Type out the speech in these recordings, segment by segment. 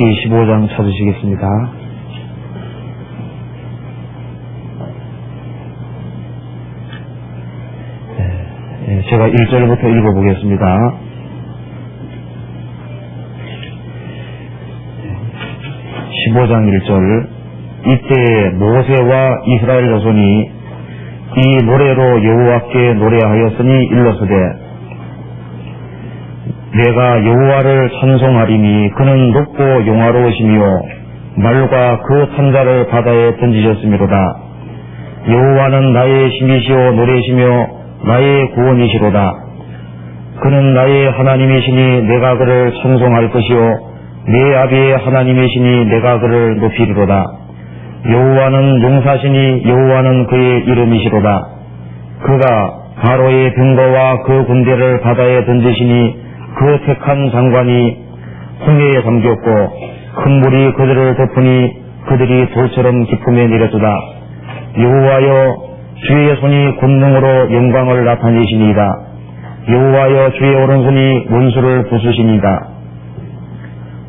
출애굽기 15장 찾으시겠습니다. 제가 1절부터 읽어보겠습니다. 15장 1절. 이때 모세와 이스라엘 자손이 이 노래로 여호와께 노래하였으니 일러서되 내가 여호와를 찬송하리니 그는 높고 용화로우시며 말과 그 탄자를 바다에 던지셨음이로다. 여호와는 나의 힘이시오 노래시며 나의 구원이시로다. 그는 나의 하나님이시니 내가 그를 찬송할 것이요 내 아비의 하나님이시니 내가 그를 높이리로다. 여호와는 용사시니 여호와는 그의 이름이시로다. 그가 바로의 병거와 그 군대를 바다에 던지시니 그 택한 장관이 홍해에 잠겼고 큰 물이 그들을 덮으니 그들이 돌처럼 깊음에 내렸도다. 여호와여 주의 손이 권능으로 영광을 나타내시니이다. 여호와여 주의 오른손이 원수를 부수시니이다.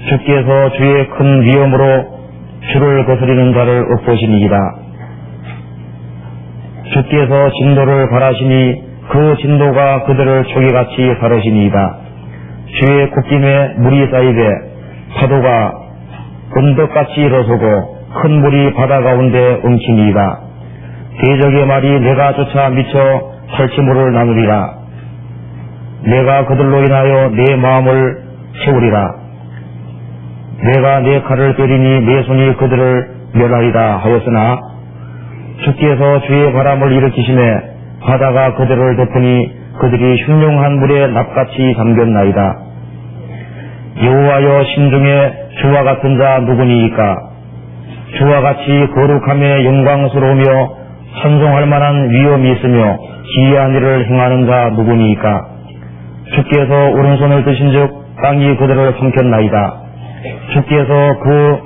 주께서 주의 큰 위엄으로 주를 거스리는 자를 엎으시니이다. 주께서 진도를 바라시니 그 진도가 그들을 초기같이 가르시니이다. 주의 굽김에 물이 쌓이되 파도가 언덕같이 일어서고 큰 물이 바다 가운데 엉키니이다. 대적의 말이 내가 쫓아 미쳐 탈취물을 나누리라. 내가 그들로 인하여 내 마음을 채우리라. 내가 내 칼을 때리니 내 손이 그들을 멸하리라 하였으나 주께서 주의 바람을 일으키시매 바다가 그들을 덮으니 그들이 흉흉한 물에 납같이 잠겼나이다. 여호와여 심중에 주와 같은 자 누구니이까? 주와 같이 거룩함에 영광스러우며 찬송할 만한 위엄이 있으며 기이한 일을 행하는 자 누구니이까? 주께서 오른손을 드신즉 땅이 그들을 삼켰나이다. 주께서 그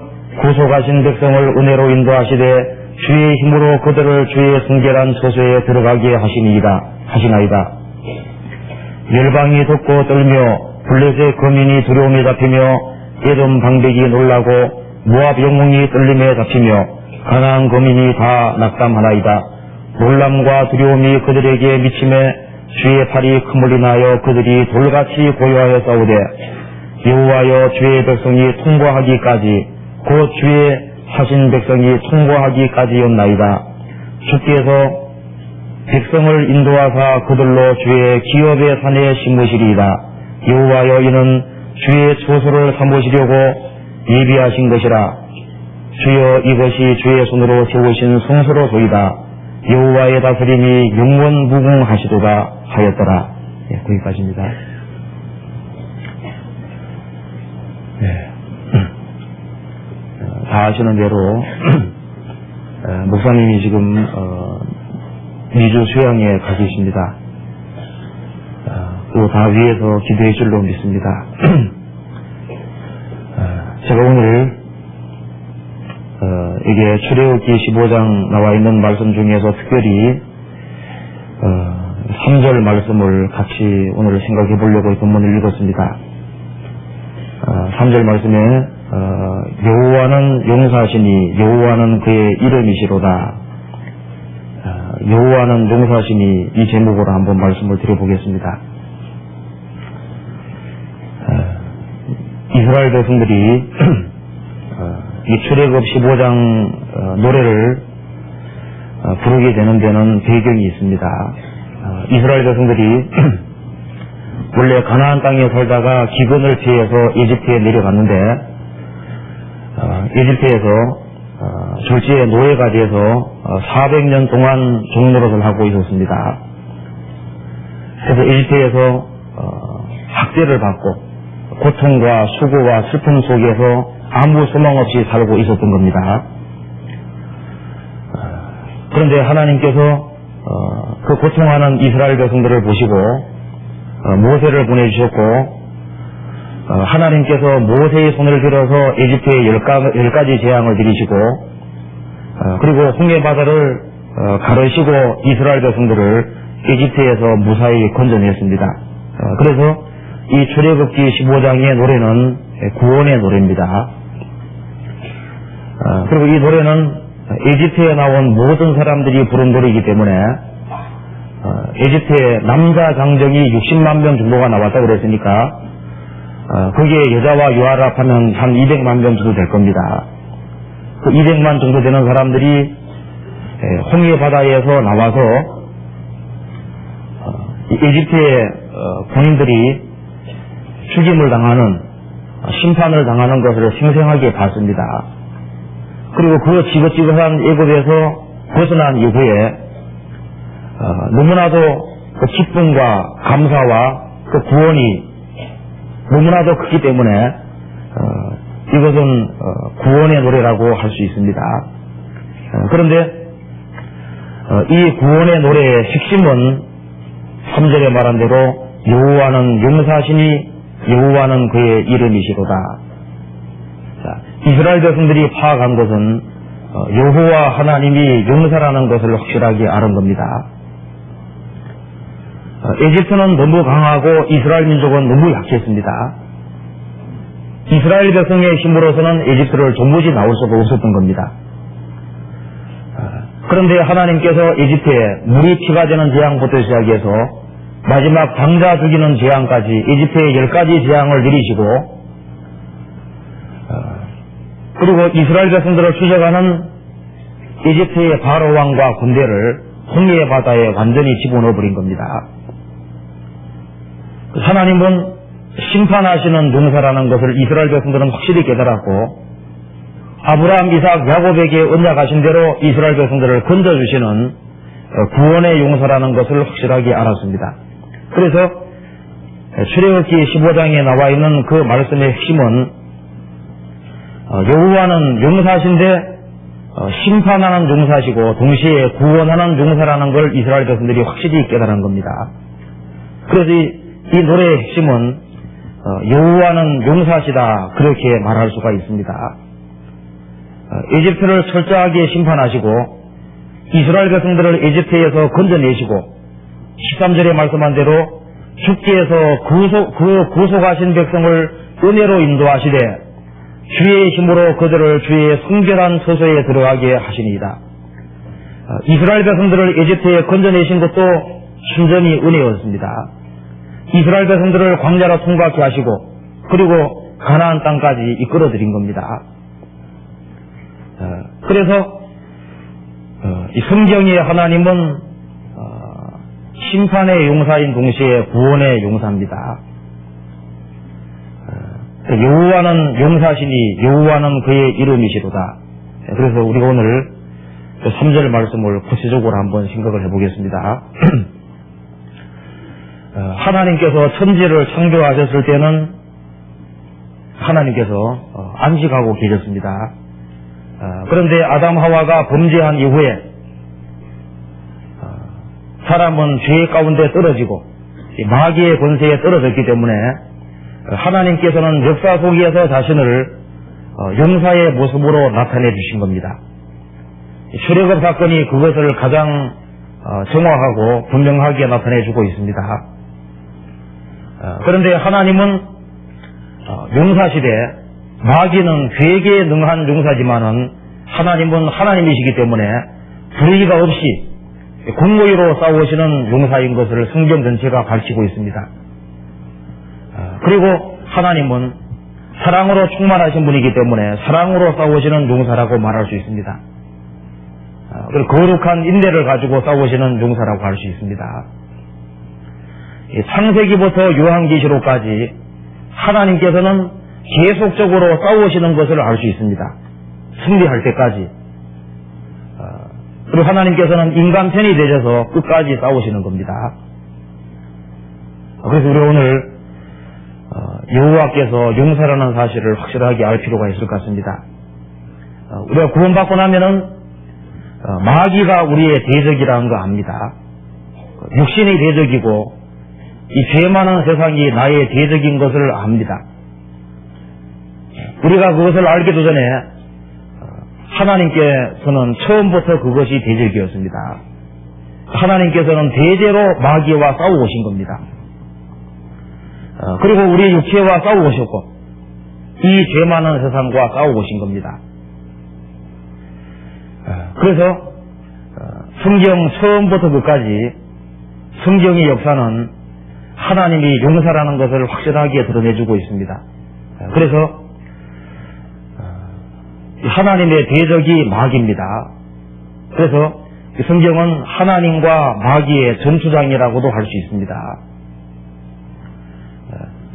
구속하신 백성을 은혜로 인도하시되 주의 힘으로 그들을 주의 순결한 처소에 들어가게 하시나이다. 열방이 돋고 떨며 블레셋 거민이 두려움에 잡히며 에돔 방백이 놀라고 모압 영웅이 떨림에 잡히며 가나안 거민이 다 낙담하나이다. 놀람과 두려움이 그들에게 미침에 주의 팔이 그물이 인하여 그들이 돌같이 고요하여 싸우되 여호와여 주의 백성이 통과하기까지 곧 주의 하신 백성이 통과하기까지였나이다. 주께서 백성을 인도하사 그들로 주의 기업의 산에 심으시리이다. 여호와여 이는 주의 처소를 삼으시려고 예비하신 것이라. 주여 이것이 주의 손으로 세우신 성소로소이다. 여호와의 다스림이 영원 무궁하시도다 하였더라. 거기까지입니다. 다 아시는 대로 목사님이 지금 미주 수양에 가 계십니다. 또 다 위에서 기도해 줄로 믿습니다. 제가 오늘 이게 출애굽기 15장 나와 있는 말씀 중에서 특별히 3절 말씀을 같이 오늘 생각해 보려고 본문을 읽었습니다. 3절 말씀에 여호와는 용사시니 여호와는 그의 이름이시로다. 여호와는 용사시니 이 제목으로 한번 말씀을 드려보겠습니다. 이스라엘 백성들이 이 출애굽 15장 노래를 부르게 되는 데는 배경이 있습니다. 이스라엘 백성들이 원래 가나안 땅에 살다가 기근을 피해서 이집트에 내려갔는데 이집트에서 졸지에 노예가 돼서 400년 동안 종노릇을 하고 있었습니다. 그래서 이집트에서 학대를 받고 고통과 수고와 슬픔 속에서 아무 소망 없이 살고 있었던 겁니다. 그런데 하나님께서 그 고통하는 이스라엘 백성들을 보시고 모세를 보내주셨고 하나님께서 모세의 손을 들어서 이집트에 10가지 재앙을 들이시고 그리고 홍해 바다를 가르시고 이스라엘 백성들을 이집트에서 무사히 건져냈습니다. 그래서 이 출애굽기 15장의 노래는 구원의 노래입니다. 그리고 이 노래는 에집트에 나온 모든 사람들이 부른 노래이기 때문에 에집트에 남자 장정이 60만 명 정도가 나왔다고 그랬으니까 거기에 여자와 유아랍하면 한 200만 명 정도 될 겁니다. 그 200만 정도 되는 사람들이 홍해 바다에서 나와서 에집트의 군인들이 죽임을 당하는, 심판을 당하는 것을 생생하게 봤습니다. 그리고 그 지긋지긋한 애굽에서 벗어난 이후에 너무나도 그 기쁨과 감사와 그 구원이 너무나도 크기 때문에 이것은 구원의 노래라고 할 수 있습니다. 그런데 이 구원의 노래의 핵심은 3절에 말한 대로 여호와는 용사시니 여호와는 그의 이름이시로다. 자, 이스라엘 백성들이 파악한 것은 여호와 하나님이 용사라는 것을 확실하게 아는 겁니다. 에집트는 너무 강하고 이스라엘 민족은 너무 약했습니다. 이스라엘 백성의 힘으로서는 에집트를 도무지 나올 수가 없었던 겁니다. 그런데 하나님께서 에집트에 물이 피가 되는 재앙부터 시작해서 마지막 장자 죽이는 재앙까지 에집트에 10가지 재앙을 내리시고 그리고 이스라엘 백성들을 추적하는 에집트의 바로 왕과 군대를 홍해 바다에 완전히 집어넣어 버린 겁니다. 하나님은 심판하시는 용사라는 것을 이스라엘 백성들은 확실히 깨달았고 아브라함, 이삭, 야곱에게 언약하신 대로 이스라엘 백성들을 건져주시는 구원의 용사라는 것을 확실하게 알았습니다. 그래서 출애굽기 15장에 나와 있는 그 말씀의 핵심은 여호와는 용사신데 심판하는 용사시고 동시에 구원하는 용사라는 걸 이스라엘 백성들이 확실히 깨달은 겁니다. 그래서 이 노래의 핵심은 여호와는 용사시다 그렇게 말할 수가 있습니다. 에집트를 철저하게 심판하시고 이스라엘 백성들을 에집트에서 건져내시고 13절에 말씀한 대로 주께서 구속하신 백성을 은혜로 인도하시되 주의 힘으로 그들을 주의 성결한 처소에 들어가게 하시니이다. 이스라엘 백성들을 에집트에 건져내신 것도 순전히 은혜였습니다. 이스라엘 백성들을 광야로 통과케 하시고 그리고 가나안 땅까지 이끌어들인 겁니다. 그래서 이 성경의 하나님은 심판의 용사인 동시에 구원의 용사입니다. 여호와는 용사시니 여호와는 그의 이름이시로다. 그래서 우리가 오늘 3절 말씀을 구체적으로 한번 생각을 해보겠습니다. 하나님께서 천지를 창조하셨을 때는 하나님께서 안식하고 계셨습니다. 그런데 아담 하와가 범죄한 이후에 사람은 죄 가운데 떨어지고 마귀의 권세에 떨어졌기 때문에 하나님께서는 역사 속에서 자신을 용사의 모습으로 나타내 주신 겁니다. 출애굽 사건이 그것을 가장 정확하고 분명하게 나타내 주고 있습니다. 그런데 하나님은 용사시대 마귀는 괴계에 능한 용사지만은 하나님은 하나님이시기 때문에 불의가 없이 공의로 싸우시는 용사인 것을 성경 전체가 밝히고 있습니다. 그리고 하나님은 사랑으로 충만하신 분이기 때문에 사랑으로 싸우시는 용사라고 말할 수 있습니다. 그리고 거룩한 인내를 가지고 싸우시는 용사라고 할 수 있습니다. 창세기부터 요한계시록까지 하나님께서는 계속적으로 싸우시는 것을 알 수 있습니다. 승리할 때까지. 그리고 하나님께서는 인간 편이 되셔서 끝까지 싸우시는 겁니다. 그래서 우리 오늘 여호와께서 용사라는 사실을 확실하게 알 필요가 있을 것 같습니다. 우리가 구원받고 나면은 마귀가 우리의 대적이라는 거 압니다. 육신이 대적이고 이 죄 많은 세상이 나의 대적인 것을 압니다. 우리가 그것을 알기도 전에 하나님께서는 처음부터 그것이 대적이었습니다. 하나님께서는 대대로 마귀와 싸우오신 겁니다. 그리고 우리 육체와 싸우오셨고 이 죄 많은 세상과 싸우오신 겁니다. 그래서 성경 처음부터 끝까지 성경의 역사는 하나님이 용사라는 것을 확실하게 드러내주고 있습니다. 그래서 하나님의 대적이 마귀입니다. 그래서 성경은 하나님과 마귀의 전투장이라고도 할 수 있습니다.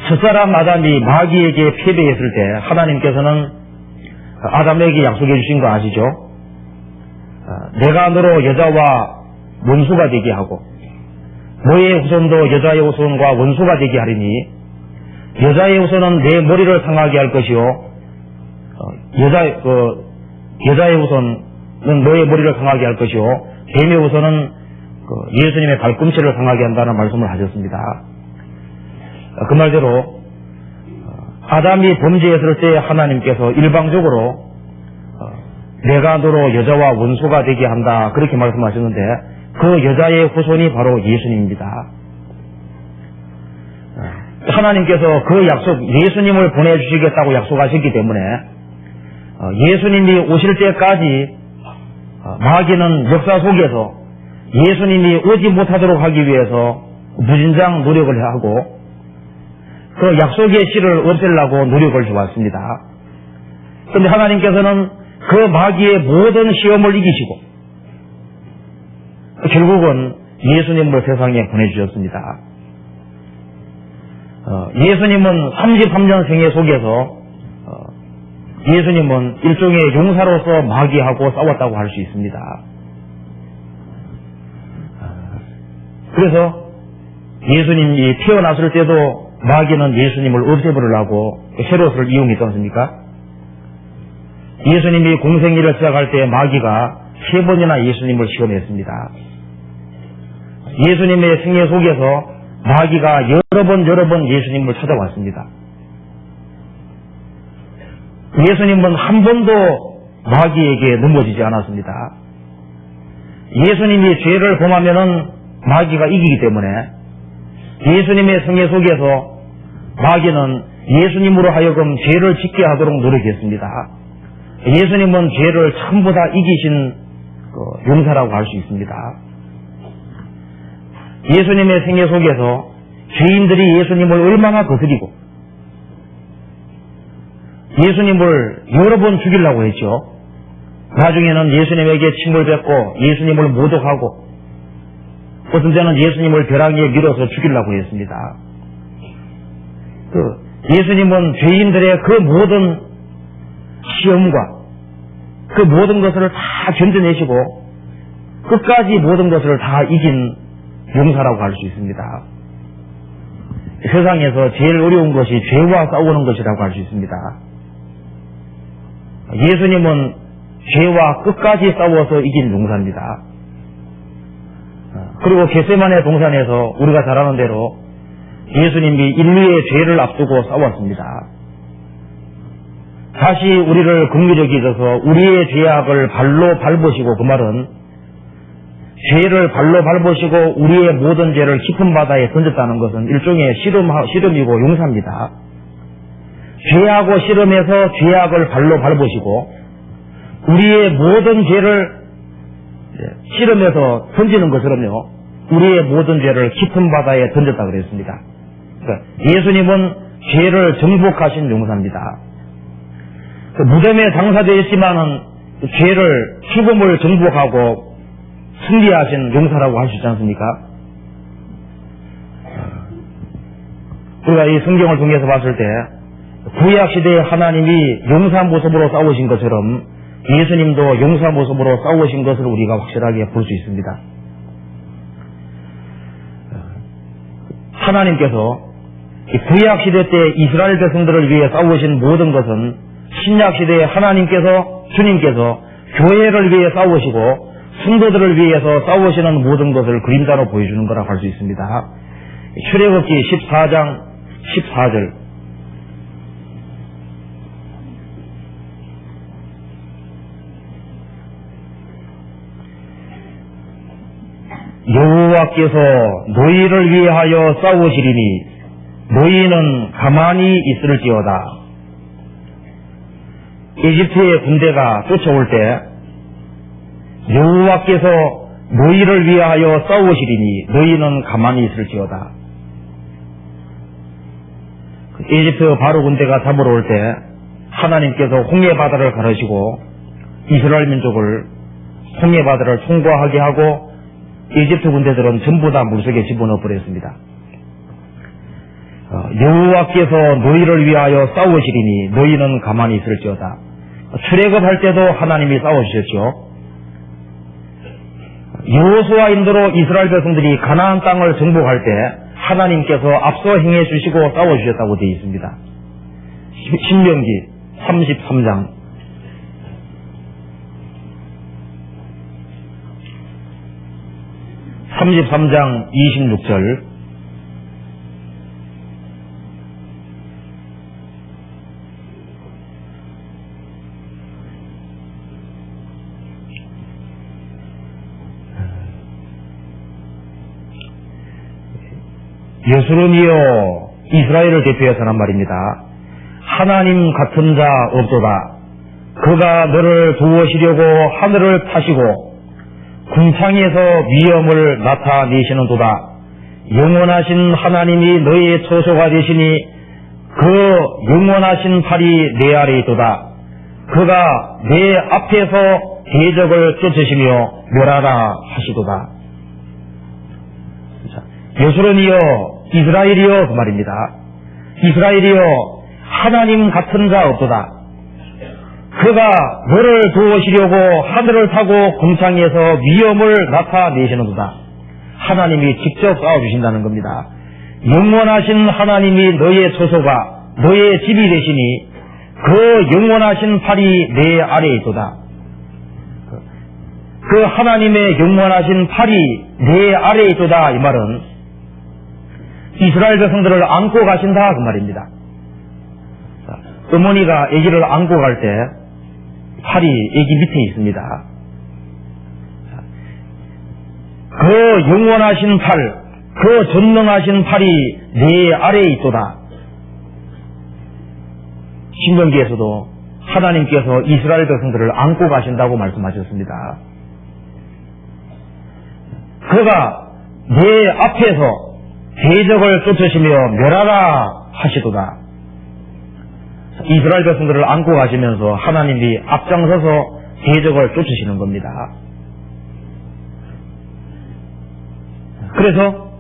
첫사람 아담이 마귀에게 패배했을 때 하나님께서는 아담에게 약속해 주신 거 아시죠? 내가 너로 여자와 원수가 되게 하고 너의 후손도 여자의 후손과 원수가 되게 하리니 여자의 후손은 내 머리를 상하게 할 것이요 여자의 후손은 너의 머리를 상하게 할 것이요 뱀의 후손은 예수님의 발꿈치를 상하게 한다는 말씀을 하셨습니다. 그 말대로 아담이 범죄했을 때 하나님께서 일방적으로 내가 너로 여자와 원수가 되게 한다 그렇게 말씀하셨는데 그 여자의 후손이 바로 예수님입니다. 하나님께서 그 약속 예수님을 보내주시겠다고 약속하셨기 때문에 예수님이 오실 때까지 마귀는 역사 속에서 예수님이 오지 못하도록 하기 위해서 무진장 노력을 하고 그 약속의 씨를 없애려고 노력을 해왔습니다. 그런데 하나님께서는 그 마귀의 모든 시험을 이기시고 결국은 예수님을 세상에 보내주셨습니다. 예수님은 33년 생애 속에서 예수님은 일종의 용사로서 마귀하고 싸웠다고 할 수 있습니다. 그래서 예수님이 태어났을 때도 마귀는 예수님을 없애버리려고 헤롯을 이용했지 않습니까? 예수님이 공생일을 시작할 때 마귀가 3번이나 예수님을 시험했습니다. 예수님의 생애 속에서 마귀가 여러 번 예수님을 찾아왔습니다. 예수님은 한 번도 마귀에게 넘어지지 않았습니다. 예수님이 죄를 범하면은 마귀가 이기기 때문에 예수님의 생애 속에서 마귀는 예수님으로 하여금 죄를 짓게 하도록 노력했습니다. 예수님은 죄를 전부 다 이기신 용사라고 할 수 있습니다. 예수님의 생애 속에서 죄인들이 예수님을 얼마나 거스리고 예수님을 여러 번 죽이려고 했죠. 나중에는 예수님에게 침을 뱉고 예수님을 모독하고 어떤 때는 예수님을 벼랑에 밀어서 죽이려고 했습니다. 예수님은 죄인들의 그 모든 시험과 그 모든 것을 다 견뎌내시고 끝까지 모든 것을 다 이긴 용사라고 할 수 있습니다. 세상에서 제일 어려운 것이 죄와 싸우는 것이라고 할 수 있습니다. 예수님은 죄와 끝까지 싸워서 이긴 용사입니다. 그리고 겟세마네 동산에서 우리가 잘 아는 대로 예수님이 인류의 죄를 앞두고 싸웠습니다. 다시 우리를 긍휼히 여기셔서 우리의 죄악을 발로 밟으시고, 그 말은 죄를 발로 밟으시고 우리의 모든 죄를 깊은 바다에 던졌다는 것은 일종의 실험이고 용사입니다. 죄하고 실험해서 죄악을 발로 밟으시고 우리의 모든 죄를 실험해서 던지는 것처럼요, 우리의 모든 죄를 깊은 바다에 던졌다 그랬습니다. 그러니까 예수님은 죄를 정복하신 용사입니다. 무덤에 장사되었지만은 죄를, 죽음을 정복하고 승리하신 용사라고 할 수 있지 않습니까? 우리가 이 성경을 통해서 봤을 때 구약시대에 하나님이 용사 모습으로 싸우신 것처럼 예수님도 용사 모습으로 싸우신 것을 우리가 확실하게 볼 수 있습니다. 하나님께서 구약시대 때 이스라엘 백성들을 위해 싸우신 모든 것은 신약시대에 하나님께서, 주님께서 교회를 위해 싸우시고 성도들을 위해서 싸우시는 모든 것을 그림자로 보여주는 거라고 할 수 있습니다. 출애굽기 14장 14절, 여호와께서 너희를 위하여 싸우시리니 너희는 가만히 있을지어다. 이집트의 군대가 쫓아올 때 여호와께서 너희를 위하여 싸우시리니 너희는 가만히 있을지어다. 이집트 바로 군대가 잡으러 올 때 하나님께서 홍해바다를 가르시고 이스라엘 민족을 홍해바다를 통과하게 하고 이집트 군대들은 전부 다 물속에 집어넣어 버렸습니다. 여호와께서 너희를 위하여 싸우시리니 너희는 가만히 있을지어다. 출애굽할 때도 하나님이 싸워주셨죠. 여호수아 인도로 이스라엘 백성들이 가나안 땅을 정복할 때 하나님께서 앞서 행해 주시고 싸워주셨다고 되어 있습니다. 신명기 33장 26절 여수론이여 이스라엘을 대표해서 하는 말입니다. 하나님 같은 자 없도다. 그가 너를 도우시려고 하늘을 타시고 궁창에서 위엄을 나타내시는도다. 영원하신 하나님이 너희의 처소가 되시니 그 영원하신 팔이 내 아래에 있도다. 그가 내 앞에서 대적을 쫓으시며 멸하라 하시도다. 여수론이여 이스라엘이여 그 말입니다. 이스라엘이여 하나님 같은 자 없도다. 그가 너를 도우시려고 하늘을 타고 궁창에서 위엄을 나타내시는도다. 하나님이 직접 싸워주신다는 겁니다. 영원하신 하나님이 너의 처소가 너의 집이 되시니 그 영원하신 팔이 내 아래에 있도다. 그 하나님의 영원하신 팔이 내 아래에 있도다. 이 말은 이스라엘 백성들을 안고 가신다 그 말입니다. 어머니가 아기를 안고 갈 때 팔이 아기 밑에 있습니다. 그 영원하신 팔, 그 전능하신 팔이 내 아래에 있도다. 신명기에서도 하나님께서 이스라엘 백성들을 안고 가신다고 말씀하셨습니다. 그가 내 앞에서 대적을 쫓으시며 멸하라 하시도다. 이스라엘 백성들을 안고 가시면서 하나님이 앞장서서 대적을 쫓으시는 겁니다. 그래서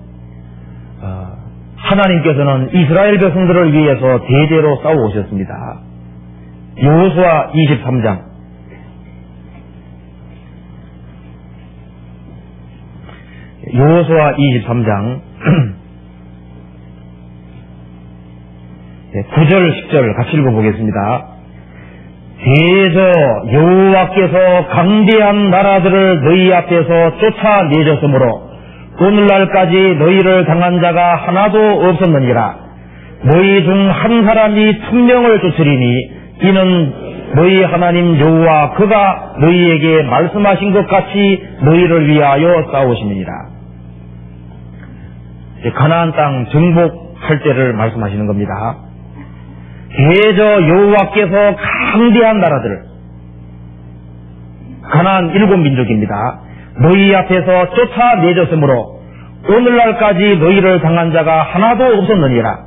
하나님께서는 이스라엘 백성들을 위해서 대대로 싸워오셨습니다. 여호수아 23장 여호수아 23장 9절 10절 같이 읽어보겠습니다. 대저 여호와께서 강대한 나라들을 너희 앞에서 쫓아내셨으므로 오늘날까지 너희를 당한 자가 하나도 없었느니라. 너희 중 한 사람이 천명을 쫓으리니 이는 너희 하나님 여호와 그가 너희에게 말씀하신 것 같이 너희를 위하여 싸우심이니라. 가나안 땅 정복할 때를 말씀하시는 겁니다. 대저 여호와께서 강대한 나라들, 가나안 7민족입니다. 너희 앞에서 쫓아내졌으므로 오늘날까지 너희를 당한 자가 하나도 없었느니라.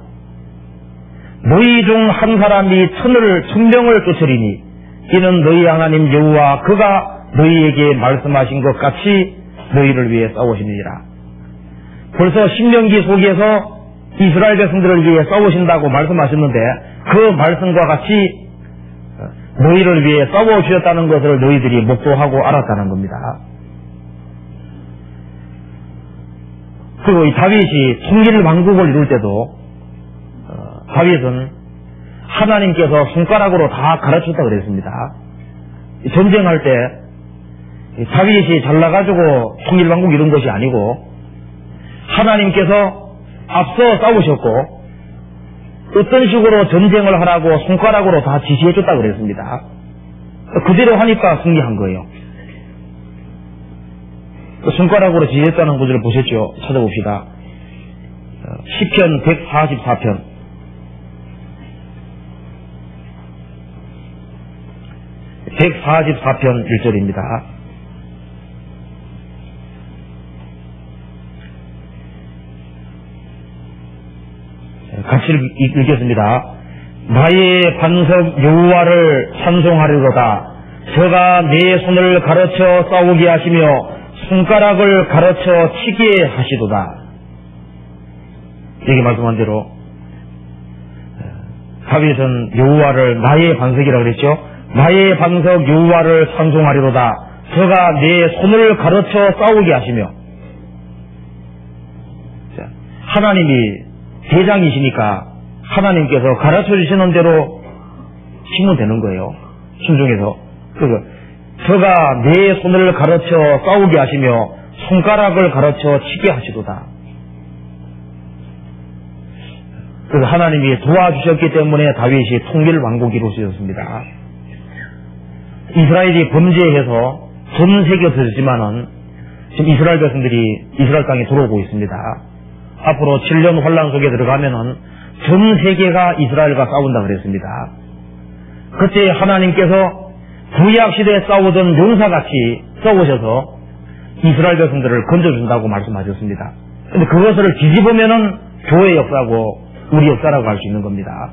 너희 중 한 사람이 천명을 쫓으리니 이는 너희 하나님 여호와 그가 너희에게 말씀하신 것 같이 너희를 위해 싸우시니라. 벌써 신명기 속에서 이스라엘 백성들을 위해 싸우신다고 말씀하셨는데 그 말씀과 같이 너희를 위해 싸워주셨다는 것을 너희들이 목도하고 알았다는 겁니다. 그리고 이 다윗이 통일왕국을 이룰 때도 다윗은 하나님께서 손가락으로 다 가르쳤다 그랬습니다. 전쟁할 때 다윗이 잘나가지고 통일왕국 이룬 것이 아니고 하나님께서 앞서 싸우셨고 어떤 식으로 전쟁을 하라고 손가락으로 다 지시해줬다 그랬습니다. 그대로 하니까 승리한 거예요. 손가락으로 지시했다는 구절을 보셨죠? 찾아봅시다. 시편 144편 144편 1절입니다. 같이 읽겠습니다. 나의 반석 여호와를 찬송하리로다. 저가 내 손을 가르쳐 싸우게 하시며 손가락을 가르쳐 치게 하시도다. 여기 말씀한 대로 다윗은 여호와를 나의 반석이라고 그랬죠. 나의 반석 여호와를 찬송하리로다. 저가 내 손을 가르쳐 싸우게 하시며. 하나님이 대장이시니까 하나님께서 가르쳐 주시는 대로 치면 되는 거예요. 순종해서. 그래서 저가 내 손을 가르쳐 싸우게 하시며 손가락을 가르쳐 치게 하시도다. 그래서 하나님이 도와주셨기 때문에 다윗이 통일 왕국이 이루어졌습니다. 이스라엘이 범죄해서 전 세계에 터졌지만은 지금 이스라엘 백성들이 이스라엘 땅에 들어오고 있습니다. 앞으로 7년 환란 속에 들어가면은 전 세계가 이스라엘과 싸운다 그랬습니다. 그때 하나님께서 구약시대에 싸우던 용사같이 싸우셔서 이스라엘 백성들을 건져준다고 말씀하셨습니다. 그런데 그것을 뒤집으면은 교회 역사고 우리 역사라고 할 수 있는 겁니다.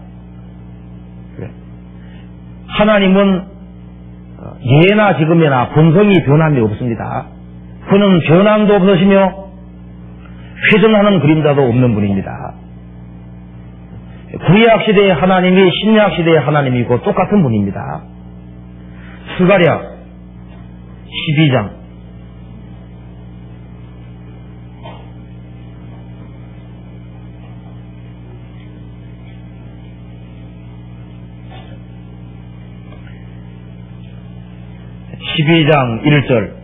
하나님은 예나 지금이나 본성이 변함이 없습니다. 그는 변함도 없으시며 회전하는 그림자도 없는 분입니다. 구약시대의 하나님이 신약시대의 하나님이고 똑같은 분입니다. 스가랴 12장 12장 1절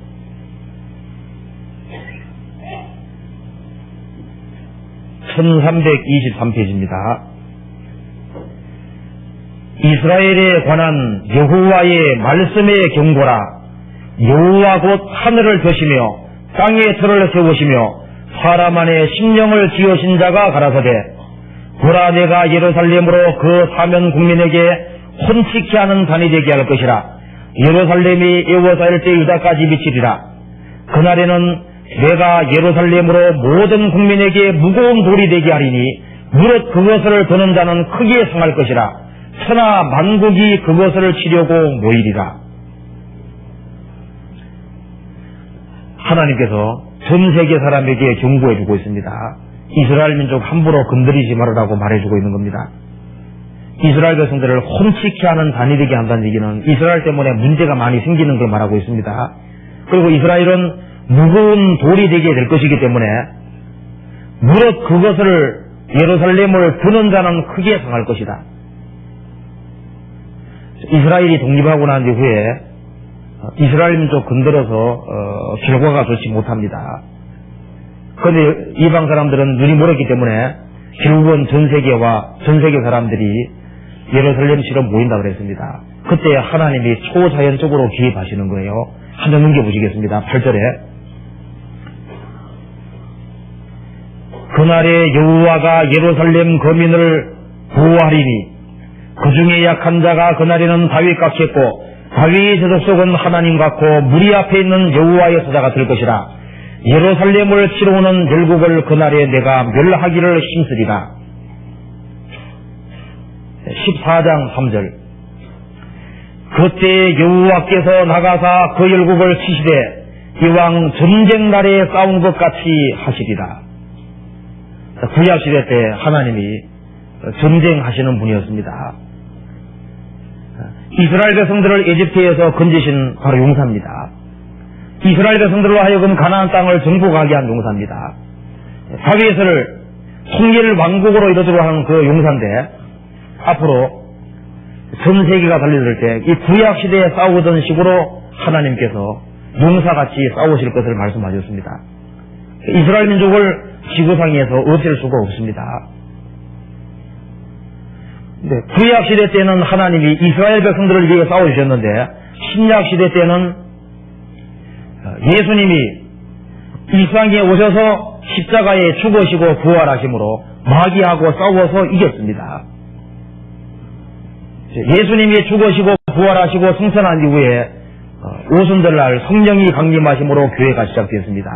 (1323페이지입니다) 이스라엘에 관한 여호와의 말씀의 경고라. 여호와 곧 하늘을 펴시며 땅에 터를 세우시며 사람 안에 심령을 지으신 자가 가라사대 보라 내가 예루살렘으로 그 사면 국민에게 혼치케 하는 단이 되게 할 것이라. 예루살렘이 에워싸일 때 유다까지 미치리라. 그날에는 내가 예루살렘으로 모든 국민에게 무거운 돌이 되게 하리니 무릇 그것을 드는 자는 크게 상할 것이라. 천하 만국이 그것을 치려고 모이리라. 하나님께서 전 세계 사람에게 경고해주고 있습니다. 이스라엘 민족 함부로 건드리지 말으라고 말해주고 있는 겁니다. 이스라엘 백성들을 혼치케 하는 단이 되게 한다는 얘기는 이스라엘 때문에 문제가 많이 생기는 걸 말하고 있습니다. 그리고 이스라엘은 무거운 돌이 되게 될 것이기 때문에 무릇 그것을 예루살렘을 드는 자는 크게 상할 것이다. 이스라엘이 독립하고 난 이후에 이스라엘 민족 건드려서 결과가 좋지 못합니다. 그런데 이방 사람들은 눈이 멀었기 때문에 결국은 전 세계 사람들이 예루살렘 시로 모인다 그랬습니다. 그때 하나님이 초자연적으로 개입하시는 거예요. 한 장 넘겨보시겠습니다. 8절에 그날에 여호와가 예루살렘 거민을 보호하리니 그 중에 약한 자가 그날에는 다윗 같겠고 다윗의 족속은 하나님 같고 무리 앞에 있는 여호와의 사자가 될 것이라. 예루살렘을 치러 오는 열국을 그날에 내가 멸하기를 힘쓰리라. 14장 3절 그때 여호와께서 나가사 그 열국을 치시되 이왕 전쟁날에 싸운 것 같이 하시리라. 구약시대 때 하나님이 전쟁하시는 분이었습니다. 이스라엘 백성들을 에집트에서 건지신 바로 용사입니다. 이스라엘 백성들로 하여금 가나안 땅을 정복하게 한 용사입니다. 다윗을 통일 왕국으로 이루도록 하는 그 용사인데 앞으로 전 세계가 달려들 때 이 구약 시대에 싸우던 식으로 하나님께서 용사같이 싸우실 것을 말씀하셨습니다. 이스라엘 민족을 지구상에서 없앨 수가 없습니다. 구약 시대 때는 하나님이 이스라엘 백성들을 위해 싸워주셨는데 신약 시대 때는 예수님이 이 땅에 오셔서 십자가에 죽으시고 부활하심으로 마귀하고 싸워서 이겼습니다. 예수님이 죽으시고 부활하시고 승천한 이후에 오순절날 성령이 강림하심으로 교회가 시작되었습니다.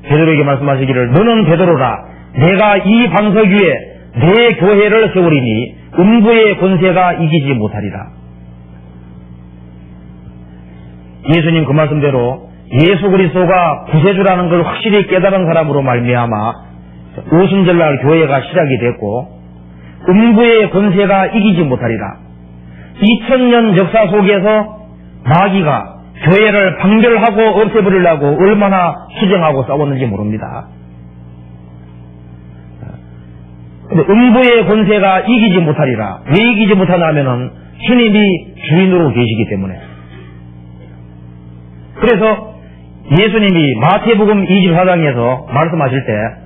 베드로에게 말씀하시기를 너는 베드로라 내가 이 반석 위에 내 교회를 세우리니 음부의 권세가 이기지 못하리라. 예수님 그 말씀대로 예수 그리스도가 구세주라는 걸 확실히 깨달은 사람으로 말미암아 오순절날 교회가 시작이 됐고 음부의 권세가 이기지 못하리라. 2000년 역사 속에서 마귀가 교회를 판결하고 없애버리려고 얼마나 수정하고 싸웠는지 모릅니다. 근데 음부의 권세가 이기지 못하리라. 왜 이기지 못하냐면은 주님이 주인으로 계시기 때문에. 그래서 예수님이 마태복음 24장에서 말씀하실 때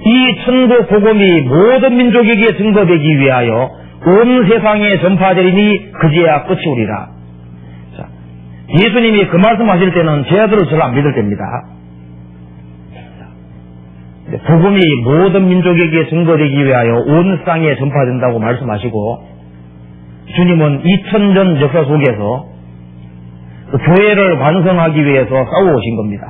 이 천국 복음이 모든 민족에게 증거되기 위하여 온 세상에 전파되리니 그제야 끝이 오리라. 자, 예수님이 그 말씀하실 때는 제 아들을 잘 안 믿을 때입니다. 복음이 모든 민족에게 증거되기 위하여 온 세상에 전파된다고 말씀하시고 주님은 2000년 역사 속에서 그 교회를 완성하기 위해서 싸워오신 겁니다.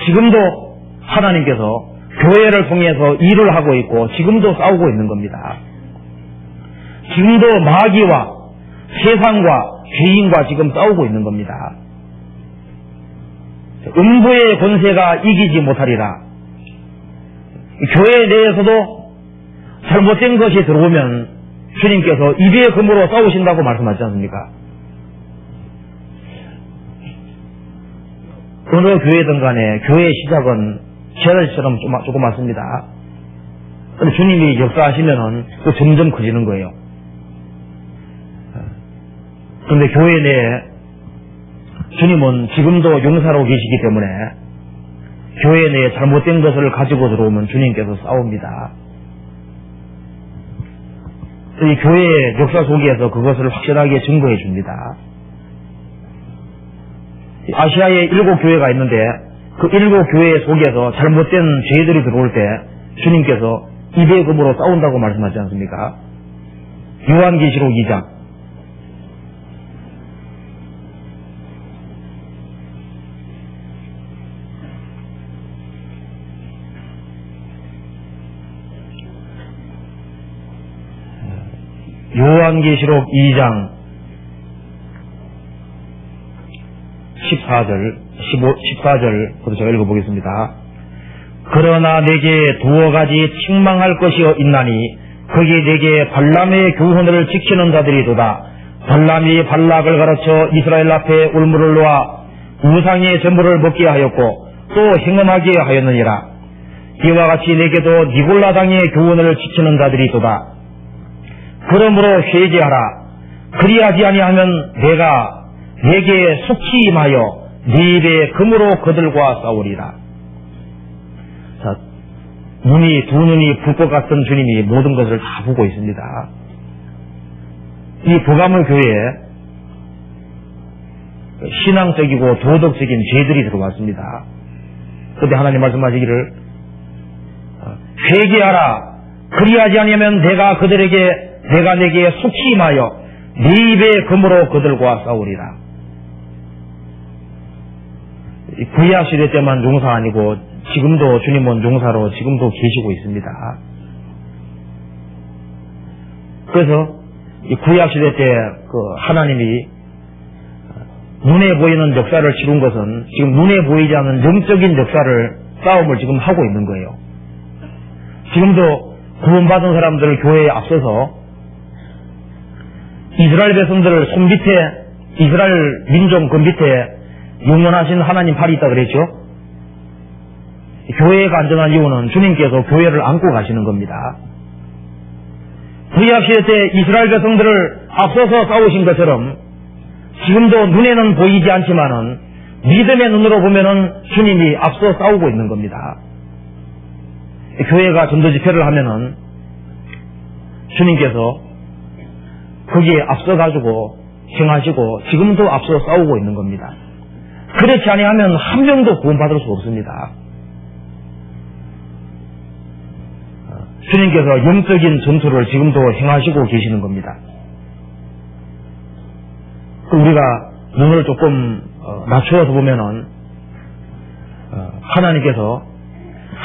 지금도 하나님께서 교회를 통해서 일을 하고 있고 지금도 싸우고 있는 겁니다. 지금도 마귀와 세상과 죄인과 지금 싸우고 있는 겁니다. 음부의 권세가 이기지 못하리라. 교회 내에서도 잘못된 것이 들어오면 주님께서 입의 금으로 싸우신다고 말씀하지 않습니까? 어느 교회든 간에 교회의 시작은 제자리처럼 조금 맞습니다. 그런데 주님이 역사하시면은 그 점점 커지는 거예요. 그런데 교회 내에 주님은 지금도 용사로 계시기 때문에 교회 내에 잘못된 것을 가지고 들어오면 주님께서 싸웁니다. 이 교회의 역사 속에서 그것을 확실하게 증거해 줍니다. 아시아에 7교회가 있는데 그 7교회 속에서 잘못된 죄들이 들어올 때 주님께서 입의 금으로 싸운다고 말씀하지 않습니까? 요한계시록 2장 요한계시록 2장 14절부터 제가 읽어보겠습니다. 그러나 내게 두어 가지 책망할 것이 있나니 거기 내게 발람의 교훈을 지키는 자들이도다. 발람이 발락을 가르쳐 이스라엘 앞에 울무를 놓아 우상의 전부를 먹게 하였고 또 행음하게 하였느니라. 이와 같이 내게도 니골라당의 교훈을 지키는 자들이도다. 그러므로 회개하라. 그리하지 아니하면 내가 내게 속히 임하여 네 입에 금으로 그들과 싸우리라. 자, 두 눈이 불 것 같은 주님이 모든 것을 다 보고 있습니다. 이 버가모 교회에 신앙적이고 도덕적인 죄들이 들어왔습니다. 그런데 하나님 말씀하시기를 회개하라. 그리하지 아니하면 내가 내게 속히 임하여 네 입에 금으로 그들과 싸우리라. 구약 시대 때만 용사 아니고 지금도 주님은 용사로 지금도 계시고 있습니다. 그래서 이 구약 시대 때 그 하나님이 눈에 보이는 역사를 치룬 것은 지금 눈에 보이지 않는 영적인 역사를 싸움을 지금 하고 있는 거예요. 지금도 구원받은 사람들 교회에 앞서서 이스라엘 백성들을 손 밑에 이스라엘 민족 그 밑에 영원하신 하나님 팔이 있다 그랬죠. 교회가 안전한 이유는 주님께서 교회를 안고 가시는 겁니다. 구약시대 때 이스라엘 백성들을 앞서서 싸우신 것처럼 지금도 눈에는 보이지 않지만은 믿음의 눈으로 보면은 주님이 앞서 싸우고 있는 겁니다. 교회가 전도집회를 하면은 주님께서 거기에 앞서가지고 행하시고 지금도 앞서 싸우고 있는 겁니다. 그렇지 아니하면 한 명도 구원받을 수 없습니다. 주님께서 영적인 전투를 지금도 행하시고 계시는 겁니다. 우리가 눈을 조금 낮추어서 보면은 하나님께서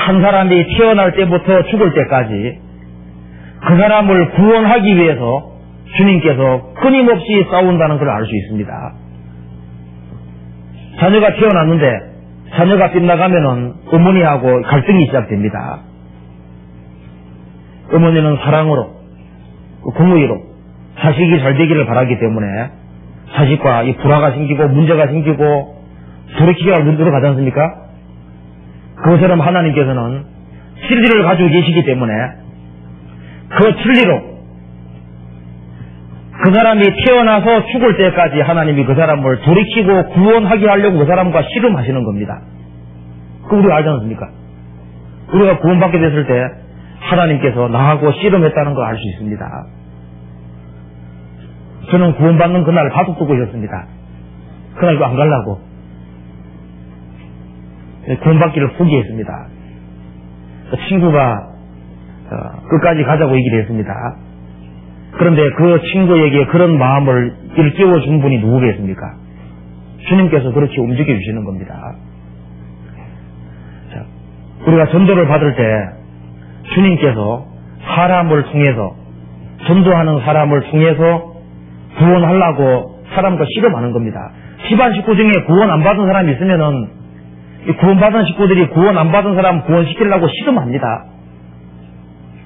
한 사람이 태어날 때부터 죽을 때까지 그 사람을 구원하기 위해서 주님께서 끊임없이 싸운다는 걸 알 수 있습니다. 자녀가 태어났는데 자녀가 빗나가면은 어머니하고 갈등이 시작됩니다. 어머니는 사랑으로, 공의로 자식이 잘 되기를 바라기 때문에 자식과 이 불화가 생기고 문제가 생기고 돌이키기가 들어가지 않습니까? 그것처럼 하나님께서는 진리를 가지고 계시기 때문에 그 진리로 그 사람이 태어나서 죽을 때까지 하나님이 그 사람을 돌이키고 구원하게 하려고 그 사람과 씨름하시는 겁니다. 그거 우리가 알지 않습니까? 우리가 구원받게 됐을 때 하나님께서 나하고 씨름했다는 걸 알 수 있습니다. 저는 구원받는 그날 바둑 두고 있었습니다. 그날 이거 안 가려고 구원받기를 포기했습니다. 그 친구가 끝까지 가자고 얘기를 했습니다. 그런데 그 친구에게 그런 마음을 일깨워준 분이 누구겠습니까? 주님께서 그렇게 움직여 주시는 겁니다. 자, 우리가 전도를 받을 때 주님께서 사람을 통해서, 전도하는 사람을 통해서 구원하려고 사람과 씨름하는 겁니다. 집안 식구 중에 구원 안 받은 사람이 있으면은 이 구원받은 식구들이 구원 안 받은 사람 구원시키려고 씨름합니다.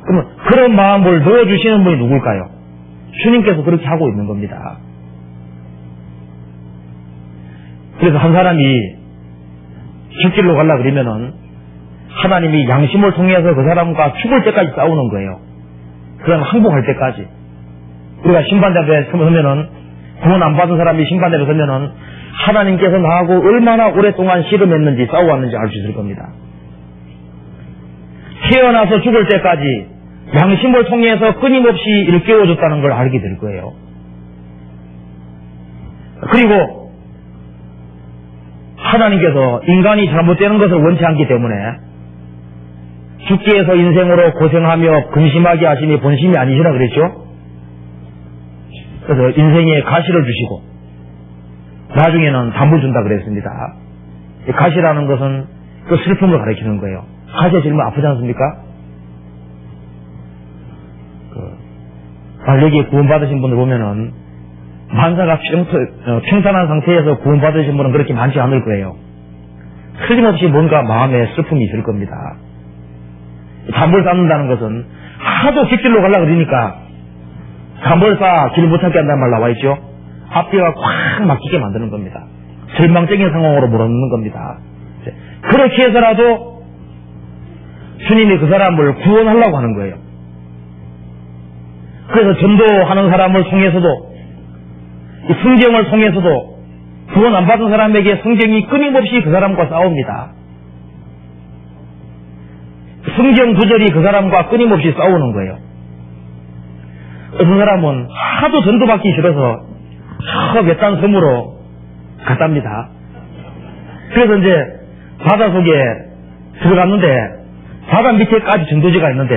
그러면 그런 마음을 넣어주시는 분이 누굴까요? 주님께서 그렇게 하고 있는 겁니다. 그래서 한 사람이 죽길로 가려 그러면은 하나님이 양심을 통해서 그 사람과 죽을 때까지 싸우는 거예요. 그 사람 항복할 때까지. 우리가 심판대 앞에 서면은 구원 안 받은 사람이 심판대 앞에 서면은 하나님께서 나하고 얼마나 오랫동안 씨름했는지 싸워왔는지 알 수 있을 겁니다. 태어나서 죽을 때까지 양심을 통해서 끊임없이 일깨워줬다는 걸 알게 될 거예요. 그리고 하나님께서 인간이 잘못되는 것을 원치 않기 때문에 죽기 위해서 인생으로 고생하며 근심하게 하시니 본심이 아니시라 그랬죠. 그래서 인생에 가시를 주시고 나중에는 담을 준다 그랬습니다. 가시라는 것은 그 슬픔을 가리키는 거예요. 가시에 질면 아프지 않습니까? 달력에 구원받으신 분을 보면은 만사가 평탄한 상태에서 구원받으신 분은 그렇게 많지 않을 거예요. 틀림없이 뭔가 마음에 슬픔이 있을 겁니다. 담을 쌓는다는 것은 하도 뒷길로 가려고 그러니까 담을 쌓아 길 못하게 한다는 말 나와있죠. 앞뒤가 꽉 막히게 만드는 겁니다. 절망적인 상황으로 몰아넣는 겁니다. 그렇게 해서라도 주님이 그 사람을 구원하려고 하는 거예요. 그래서 전도하는 사람을 통해서도 이 성경을 통해서도 구원 안 받은 사람에게 성경이 끊임없이 그 사람과 싸웁니다. 성경 구절이 그 사람과 끊임없이 싸우는 거예요. 어떤 사람은 하도 전도받기 싫어서 저 외딴 섬으로 갔답니다. 그래서 이제 바다 속에 들어갔는데 바다 밑에까지 전도지가 있는데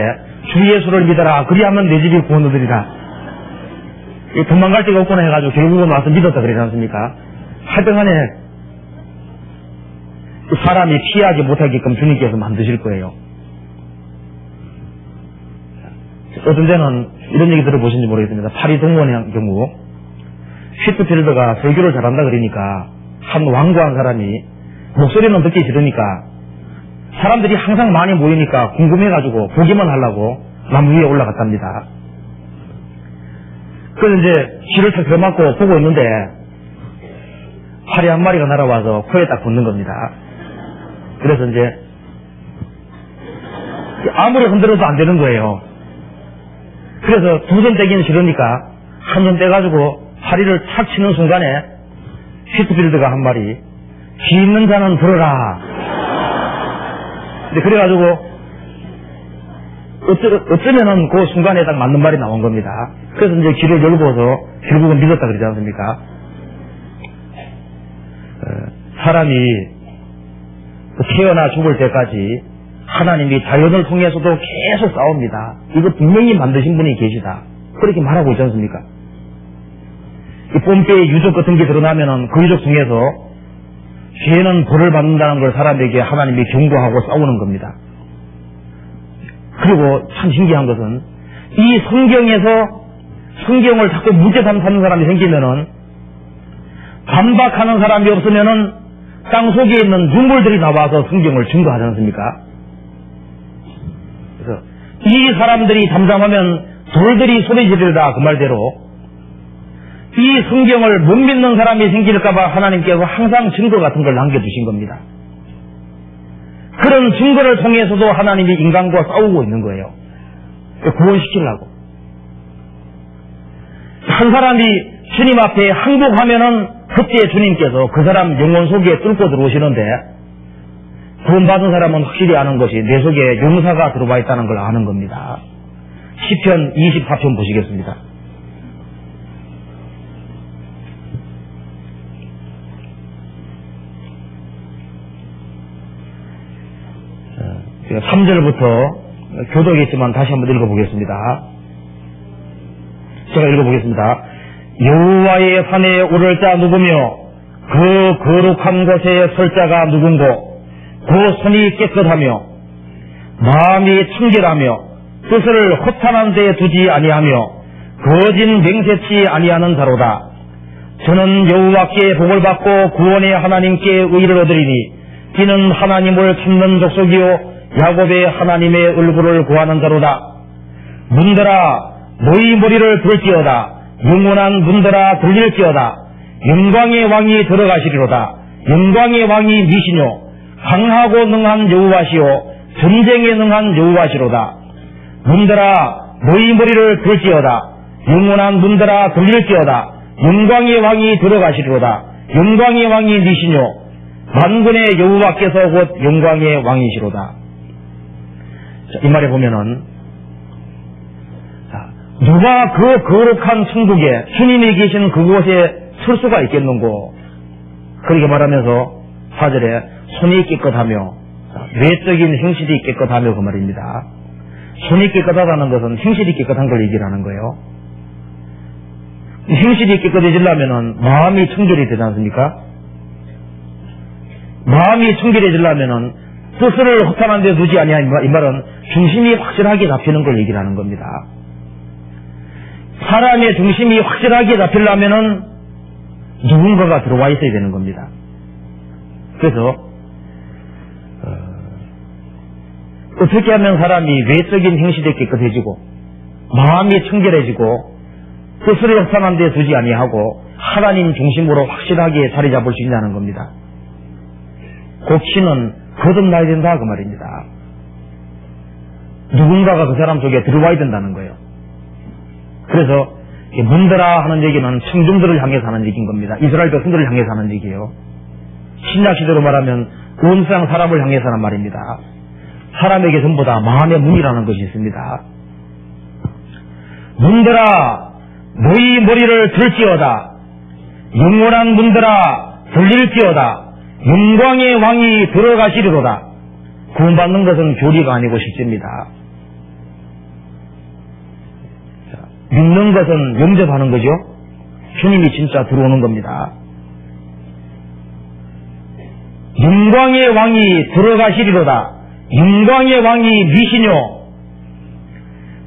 주 예수를 믿어라. 그리하면 내 집이 구원 얻으리라. 도망갈 데가 없구나 해가지고 결국은 와서 믿었다 그러지 않습니까? 하여튼간에 사람이 피하지 못하게끔 주님께서 만드실 거예요. 어떤 데는 이런 얘기 들어보신지 모르겠습니다. 파리 동원의 경우 휘트필드가 설교를 잘한다 그러니까 한 완고한 사람이 목소리는 듣기 싫으니까 사람들이 항상 많이 모이니까 궁금해가지고 보기만 하려고 나무 위에 올라갔답니다. 그래서 이제 귀를 탁 들어맞고 보고 있는데 파리 한 마리가 날아와서 코에 딱 붙는 겁니다. 그래서 이제 아무리 흔들어도 안 되는 거예요. 그래서 두 손 떼기는 싫으니까 한 손 떼가지고 파리를 탁 치는 순간에 휘트필드가 한 마리 귀 있는 자는 들어라. 그래가지고 어쩌면은 그 순간에 딱 맞는 말이 나온 겁니다. 그래서 이제 귀를 열고서 결국은 믿었다 그러지 않습니까? 사람이 태어나 죽을 때까지 하나님이 자연을 통해서도 계속 싸웁니다. 이거 분명히 만드신 분이 계시다. 그렇게 말하고 있지 않습니까? 이 뽐배의 유적 같은 게 드러나면은 그 유적 중에서 죄는 벌을 받는다는 걸 사람에게 하나님이 경고하고 싸우는 겁니다. 그리고 참 신기한 것은 이 성경에서 성경을 자꾸 문제 삼는 사람이 생기면은 반박하는 사람이 없으면은 땅 속에 있는 눈물들이 나와서 성경을 증거하지 않습니까? 그래서 이 사람들이 잠잠하면 돌들이 소리 지르다 그 말대로 이 성경을 못 믿는 사람이 생길까봐 하나님께서 항상 증거 같은 걸 남겨두신 겁니다. 그런 증거를 통해서도 하나님이 인간과 싸우고 있는 거예요. 구원시키려고. 한 사람이 주님 앞에 항복하면은 그때 주님께서 그 사람 영혼 속에 뚫고 들어오시는데 구원받은 사람은 확실히 아는 것이 내 속에 용사가 들어와 있다는 걸 아는 겁니다. 시편 24편 보시겠습니다. 자, 3절부터 교독이있지만 다시 한번 읽어보겠습니다. 제가 읽어보겠습니다. 여호와의 산에 오를 자 누구며 그 거룩한 곳에 설 자가 누군고 그 손이 깨끗하며 마음이 청결하며 뜻을 허탄한 데 두지 아니하며 거짓 맹세치 아니하는 자로다. 저는 여호와께 복을 받고 구원의 하나님께 의를 얻으리니 이는 하나님을 찾는 족속이요 야곱의 하나님의 얼굴을 구하는 자로다. 문들아 너희 머리를 들지어다. 영원한 문들아 들릴지어다. 영광의 왕이 들어가시리로다. 영광의 왕이 니시뇨 강하고 능한 여호와시오 전쟁에 능한 여호와시로다. 문들아 너희 머리를 들지어다. 영원한 문들아 들릴지어다. 영광의 왕이 들어가시리로다. 영광의 왕이 니시뇨 만군의 여호와께서 곧 영광의 왕이시로다. 자, 이 말에 보면은 누가 그 거룩한 천국에 주님이 계신 그곳에 설 수가 있겠는고. 그렇게 말하면서 4절에 손이 깨끗하며 외적인 행실이 깨끗하며 그 말입니다. 손이 깨끗하다는 것은 행실이 깨끗한 걸 얘기하는 거예요. 행실이 깨끗해지려면은 마음이 청결이 되지 않습니까? 마음이 청결해지려면은 뜻을 허탄한 데 두지 아니하. 이 말은 중심이 확실하게 잡히는 걸 얘기하는 겁니다. 사람의 중심이 확실하게 잡히려면은 누군가가 들어와 있어야 되는 겁니다. 그래서 어떻게 하면 사람이 외적인 행실이 깨끗해지고 마음이 청결해지고 뜻을 허탄한 데 두지 아니하고 하나님 중심으로 확실하게 자리 잡을 수 있냐는 겁니다. 곡신은 거듭나야 된다 그 말입니다. 누군가가 그 사람 속에 들어와야 된다는 거예요. 그래서 문드라 하는 얘기는 청중들을 향해서 하는 얘기인 겁니다. 이스라엘 백성들을 향해서 하는 얘기예요. 신약시대로 말하면 온 세상 사람을 향해서 하는 말입니다. 사람에게 전부 다 마음의 문이라는 것이 있습니다. 문드라 너희 머리를 들지어다. 영원한 문드라 들릴지어다. 영광의 왕이 들어가시리로다. 구원받는 것은 교리가 아니고 실제입니다. 믿는 것은 영접하는 거죠. 주님이 진짜 들어오는 겁니다. 영광의 왕이 들어가시리로다. 영광의 왕이 미시뇨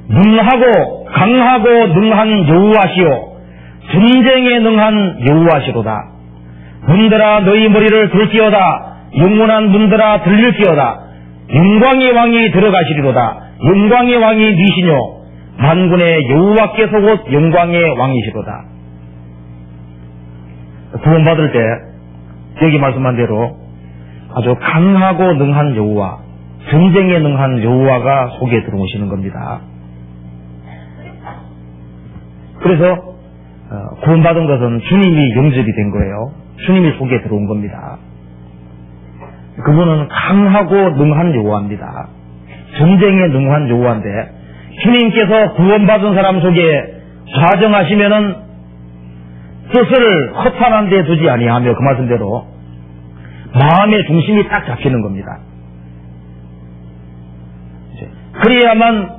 능하고 강하고 능한 여호와시요 전쟁에 능한 여호와시로다. 문들아 너희 머리를 들지어다. 영원한 문들아 들릴지어다. 영광의 왕이 들어가시리로다. 영광의 왕이 니시뇨 만군의 여호와께서 곧 영광의 왕이시로다. 구원받을 때 여기 말씀한 대로 아주 강하고 능한 여호와, 전쟁에 능한 여호와가 속에 들어오시는 겁니다. 그래서 구원받은 것은 주님이 영접이 된 거예요. 주님이 속에 들어온 겁니다. 그분은 강하고 능한 여호와입니다. 전쟁에 능한 여호와인데 주님께서 구원받은 사람 속에 좌정하시면은 뜻을 허탄한 데 두지 아니하며 그 말씀대로 마음의 중심이 딱 잡히는 겁니다. 그래야만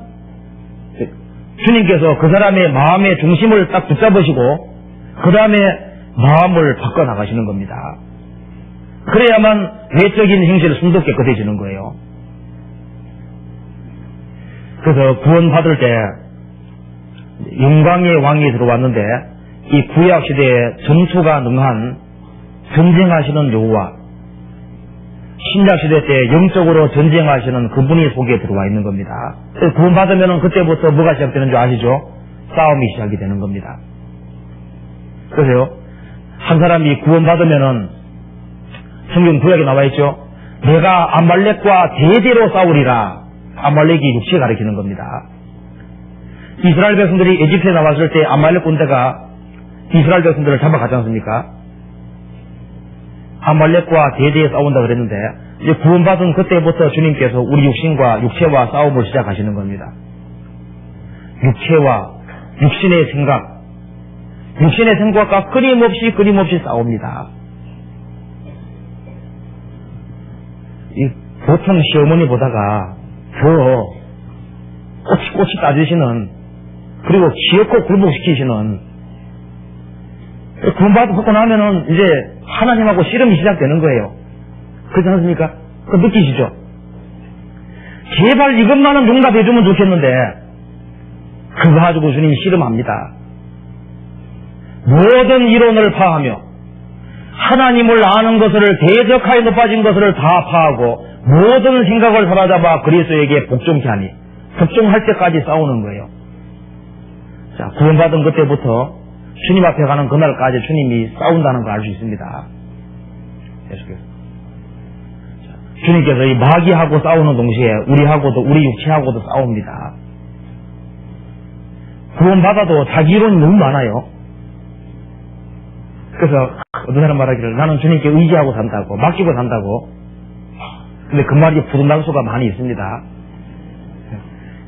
주님께서 그 사람의 마음의 중심을 딱 붙잡으시고 그 다음에 마음을 바꿔나가시는 겁니다. 그래야만 외적인 행실을 순도 깨끗해지는 거예요. 그래서 구원받을 때 영광의 왕이 들어왔는데 이 구약시대에 전투가 능한 전쟁하시는 여호와, 신약시대 때 영적으로 전쟁하시는 그분이 속에 들어와 있는 겁니다. 그래서 구원받으면 그때부터 뭐가 시작되는 줄 아시죠? 싸움이 시작이 되는 겁니다. 그래서요, 한 사람이 구원받으면은 성경 구약에 나와 있죠. 내가 아말렉과 대대로 싸우리라. 아말렉이 육체 가리키는 겁니다. 이스라엘 백성들이 에집트에 나왔을 때 아말렉 군대가 이스라엘 백성들을 잡아가지 않습니까? 아말렉과 대대에 싸운다 그랬는데 이제 구원받은 그때부터 주님께서 우리 육신과 육체와 싸움을 시작하시는 겁니다. 육체와 육신의 생각, 육신의 생각과 끊임없이 싸웁니다. 보통 시어머니 보다가 더 꼬치꼬치 따지시는, 그리고 기어코 굴복시키시는, 구원받고 나면은 이제 하나님하고 씨름이 시작되는 거예요. 그렇지 않습니까? 그거 느끼시죠? 제발 이것만은 용납해주면 좋겠는데 그거 가지고 주님이 씨름합니다. 모든 이론을 파하며 하나님을 아는 것을 대적하여 높아진 것을 다 파하고 모든 생각을 사로잡아 그리스도에게 복종케 하니, 복종할 때까지 싸우는 거예요. 자, 구원받은 그때부터 주님 앞에 가는 그날까지 주님이 싸운다는 걸 알 수 있습니다. 계속해서. 주님께서 이 마귀하고 싸우는 동시에 우리하고도, 우리 육체하고도 싸웁니다. 구원받아도 자기 이론이 너무 많아요. 그래서 어떤 사람 말하기를 나는 주님께 의지하고 산다고, 맡기고 산다고. 근데 그 말이 부동날 수가 많이 있습니다.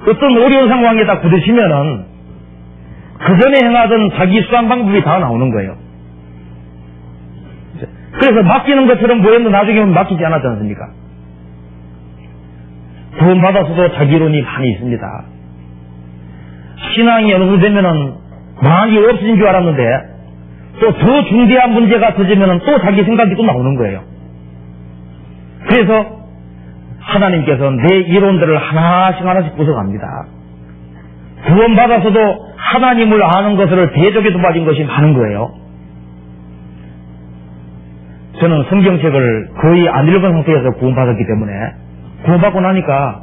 어떤 어려운 상황에다 부딪히면은 그 전에 행하던 자기 수단 방법이 다 나오는 거예요. 그래서 맡기는 것처럼 보였는데 나중에 맡기지 않았지 않습니까? 구원받아서도 자기 이론이 많이 있습니다. 신앙이 어느 정도 되면은 많이 없어진 줄 알았는데 또 더 중대한 문제가 터지면은 또 자기 생각이 또 나오는 거예요. 그래서 하나님께서 내 이론들을 하나씩 부숴갑니다. 구원받아서도 하나님을 아는 것을 대적에 도와진 것이 많은 거예요. 저는 성경책을 거의 안 읽은 상태에서 구원받았기 때문에 구원받고 나니까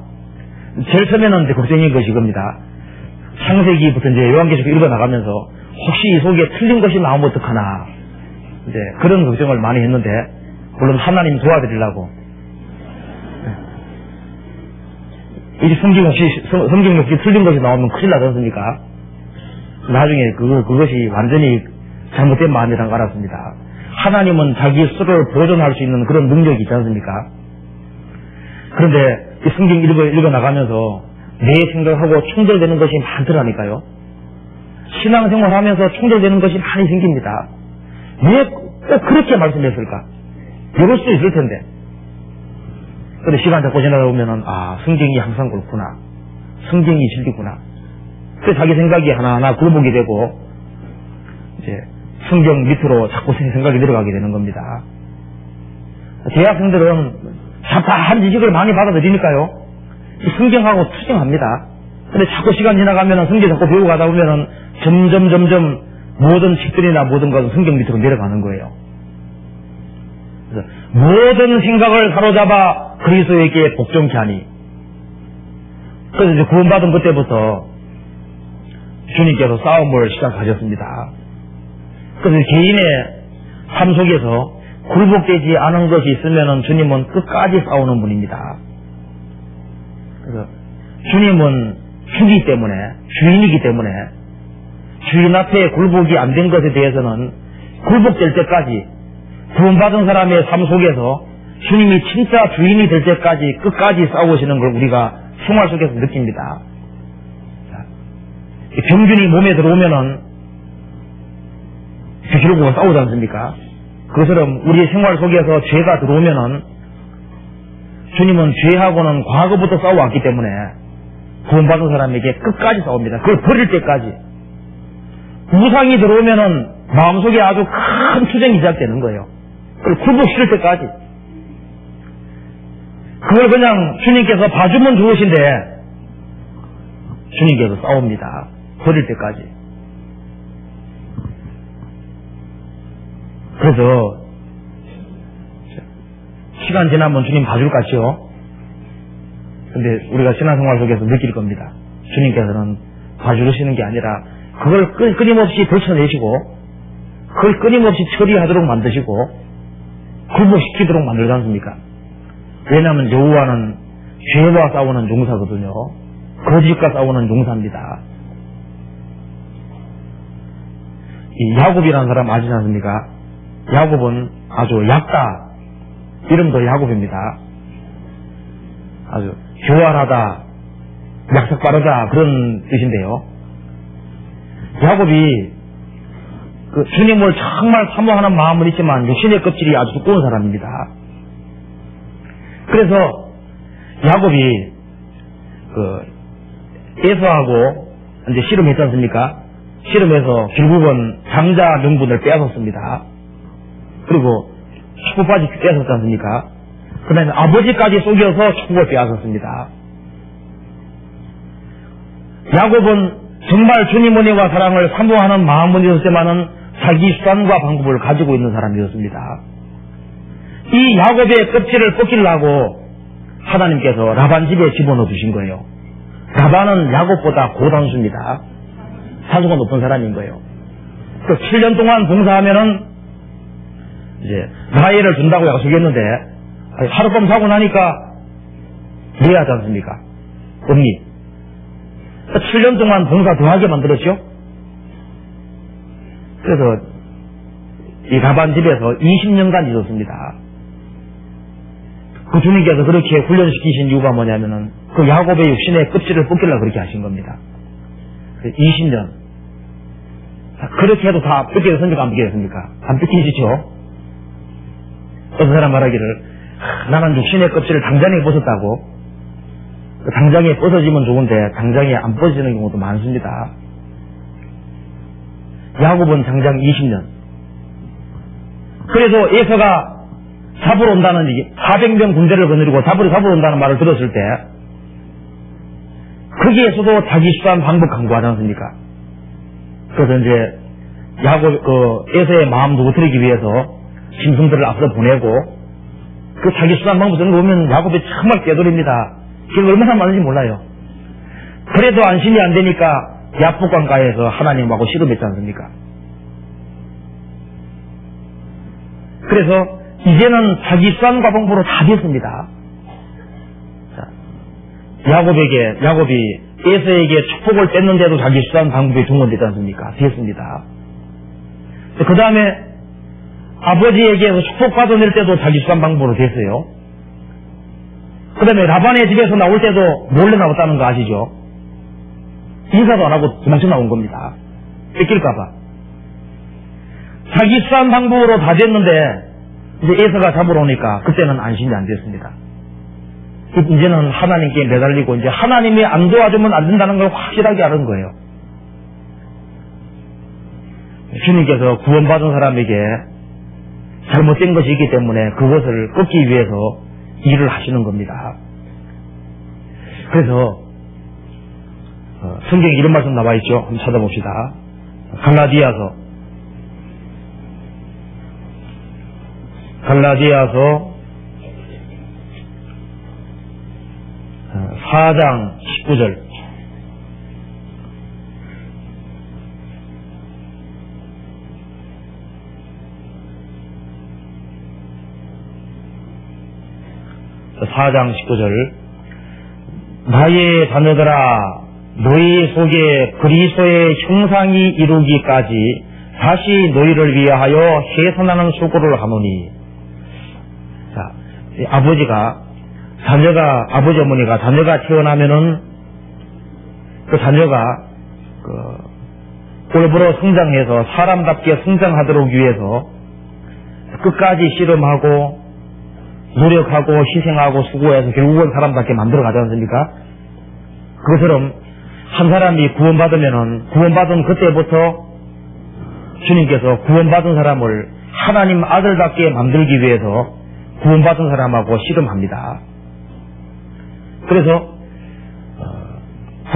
제일 처음에는 이제 걱정인 것이 겁니다. 창세기부터 이제 요한계시록 읽어나가면서 혹시 이 속에 틀린 것이 나오면 어떡하나, 이제 그런 걱정을 많이 했는데, 물론 하나님 도와드리려고. 이 성경 혹시 틀린 것이 나오면 큰일 나지 않습니까? 나중에 그것이 완전히 잘못된 마음이라는 걸 알았습니다. 하나님은 자기 수를 보존할 수 있는 그런 능력이 있지 않습니까? 그런데 이 성경 읽어나가면서 내 생각하고 충돌되는 것이 많더라니까요. 신앙생활 하면서 충돌되는 것이 많이 생깁니다. 왜 꼭 그렇게 말씀했을까? 이럴 수도 있을 텐데. 그런데 시간 잡고 지나다 보면은, 아, 성경이 항상 그렇구나. 성경이 진리구나. 그래서 자기 생각이 하나하나 굴복이 되고, 이제 성경 밑으로 자꾸 생각이 내려가게 되는 겁니다. 대학생들은 잡다한 지식을 많이 받아들이니까요. 성경하고 투쟁합니다. 근데 자꾸 시간 지나가면은 성경 자꾸 배우고 가다 보면은 점점 모든 책들이나 모든 것은 성경 밑으로 내려가는 거예요. 그래서 모든 생각을 사로잡아 그리스도에게 복종케 하니. 그래서 이제 구원받은 그때부터 주님께서 싸움을 시작하셨습니다. 그래서 개인의 삶 속에서 굴복되지 않은 것이 있으면은 주님은 끝까지 싸우는 분입니다. 그래서 주님은 주기 때문에, 주인이기 때문에 주인 앞에 굴복이 안 된 것에 대해서는 굴복될 때까지, 구원받은 사람의 삶 속에서 주님이 진짜 주인이 될 때까지 끝까지 싸우시는 걸 우리가 생활 속에서 느낍니다. 병균이 몸에 들어오면은 결국은 싸우지 않습니까? 그것처럼 우리 생활 속에서 죄가 들어오면은 주님은 죄하고는 과거부터 싸워왔기 때문에 구원받은 사람에게 끝까지 싸웁니다. 그걸 버릴 때까지. 우상이 들어오면은 마음속에 아주 큰 투쟁이 시작되는 거예요. 그걸 굴복시킬 때까지. 그걸 그냥 주님께서 봐주면 좋으신데 주님께서 싸웁니다. 버릴 때까지. 그래서 시간 지나면 주님 봐줄 것 같죠? 근데 우리가 신앙생활 속에서 느낄 겁니다. 주님께서는 봐주시는 게 아니라 그걸 끊임없이 들춰내시고 그걸 끊임없이 처리하도록 만드시고 굴복시키도록 만들지 않습니까? 왜냐하면 여호와는 죄와 싸우는 용사거든요. 거짓과 싸우는 용사입니다. 이 야곱이라는 사람 아시지 않습니까? 야곱은 아주 얕다. 이름도 야곱입니다. 아주 교활하다, 약삭 빠르다 그런 뜻인데요. 야곱이 그 주님을 정말 사모하는 마음은 있지만 육신의 껍질이 아주 두꺼운 사람입니다. 그래서 야곱이 그 에서하고 이제 씨름했지 않습니까? 씨름해서 결국은 장자 명분을 빼앗았습니다. 그리고 축복까지 빼앗았지 않습니까? 그 다음에 아버지까지 속여서 축복을 빼앗았습니다. 야곱은 정말 주님 은혜와 사랑을 사모하는 마음은 있었지만은 자기 수단과 방법을 가지고 있는 사람이었습니다. 이 야곱의 껍질을 벗기려고 하나님께서 라반 집에 집어넣어 주신 거예요. 라반은 야곱보다 고단수입니다. 사수가 높은 사람인 거예요. 그 7년 동안 봉사하면은 이제 나이를 준다고 약속했는데 하룻밤 자고 나니까 이해하지 않습니까? 언니 7년 동안 봉사 더 하게 만들었죠. 그래서 이 라반 집에서 20년간 있었습니다. 그 주님께서 그렇게 훈련시키신 이유가 뭐냐면은 그 야곱의 육신의 껍질을 벗기려고 그렇게 하신 겁니다. 20년. 그렇게 해도 다 벗기겠습니까? 안 벗기겠습니까? 안 벗기시죠? 어떤 사람 말하기를 나는 육신의 껍질을 당장에 벗었다고. 당장에 벗어지면 좋은데 당장에 안 벗어지는 경우도 많습니다. 야곱은 당장 20년. 그래서 에서가 잡으러 온다는 얘기, 400명 군대를 거느리고 잡으러 온다는 말을 들었을 때 거기에서도 자기 수단 방법 강구하지 않습니까? 그래서 이제 야곱 에서의 마음도 흐트리기 위해서 짐승들을 앞서 보내고 그 자기 수단 방법 쓰는 거 보면 야곱이 정말 꾀돌입니다. 그게 얼마나 많은지 몰라요. 그래도 안심이 안 되니까 야복강가에서 하나님하고 씨름했지 않습니까? 그래서 이제는 자기 수단과 방법으로 다 됐습니다. 야곱이 에서에게 축복을 뺐는데도 자기 수단 방법이 중원되지 않습니까? 됐습니다. 그 다음에 아버지에게서 축복 받아낼 때도 자기 수단 방법으로 됐어요. 그 다음에 라반의 집에서 나올 때도 몰래 나왔다는 거 아시죠? 인사도 안 하고 도망쳐 나온 겁니다. 뺏길까봐. 자기 수단 방법으로 다 됐는데 이제 에서가 잡으러 오니까 그때는 안심이 안 됐습니다. 이제는 하나님께 매달리고 이제 하나님이 안 도와주면 안 된다는 걸 확실하게 아는 거예요. 주님께서 구원받은 사람에게 잘못된 것이 있기 때문에 그것을 끊기 위해서 일을 하시는 겁니다. 그래서 성경에 이런 말씀 나와 있죠. 한번 찾아봅시다. 갈라디아서 4장 19절. 나의 자녀들아 너희 속에 그리스도의 형상이 이루기까지 다시 너희를 위하여 해산하는 수고를 하노니. 자, 아버지 어머니가 자녀가 태어나면은 그 자녀가 꼴보로 성장해서 사람답게 성장하도록 위해서 끝까지 씨름하고 노력하고 희생하고 수고해서 결국은 사람답게 만들어 가지 않습니까? 그것처럼 한 사람이 구원받은 그때부터 주님께서 구원받은 사람을 하나님 아들답게 만들기 위해서 구원받은 사람하고 씨름합니다. 그래서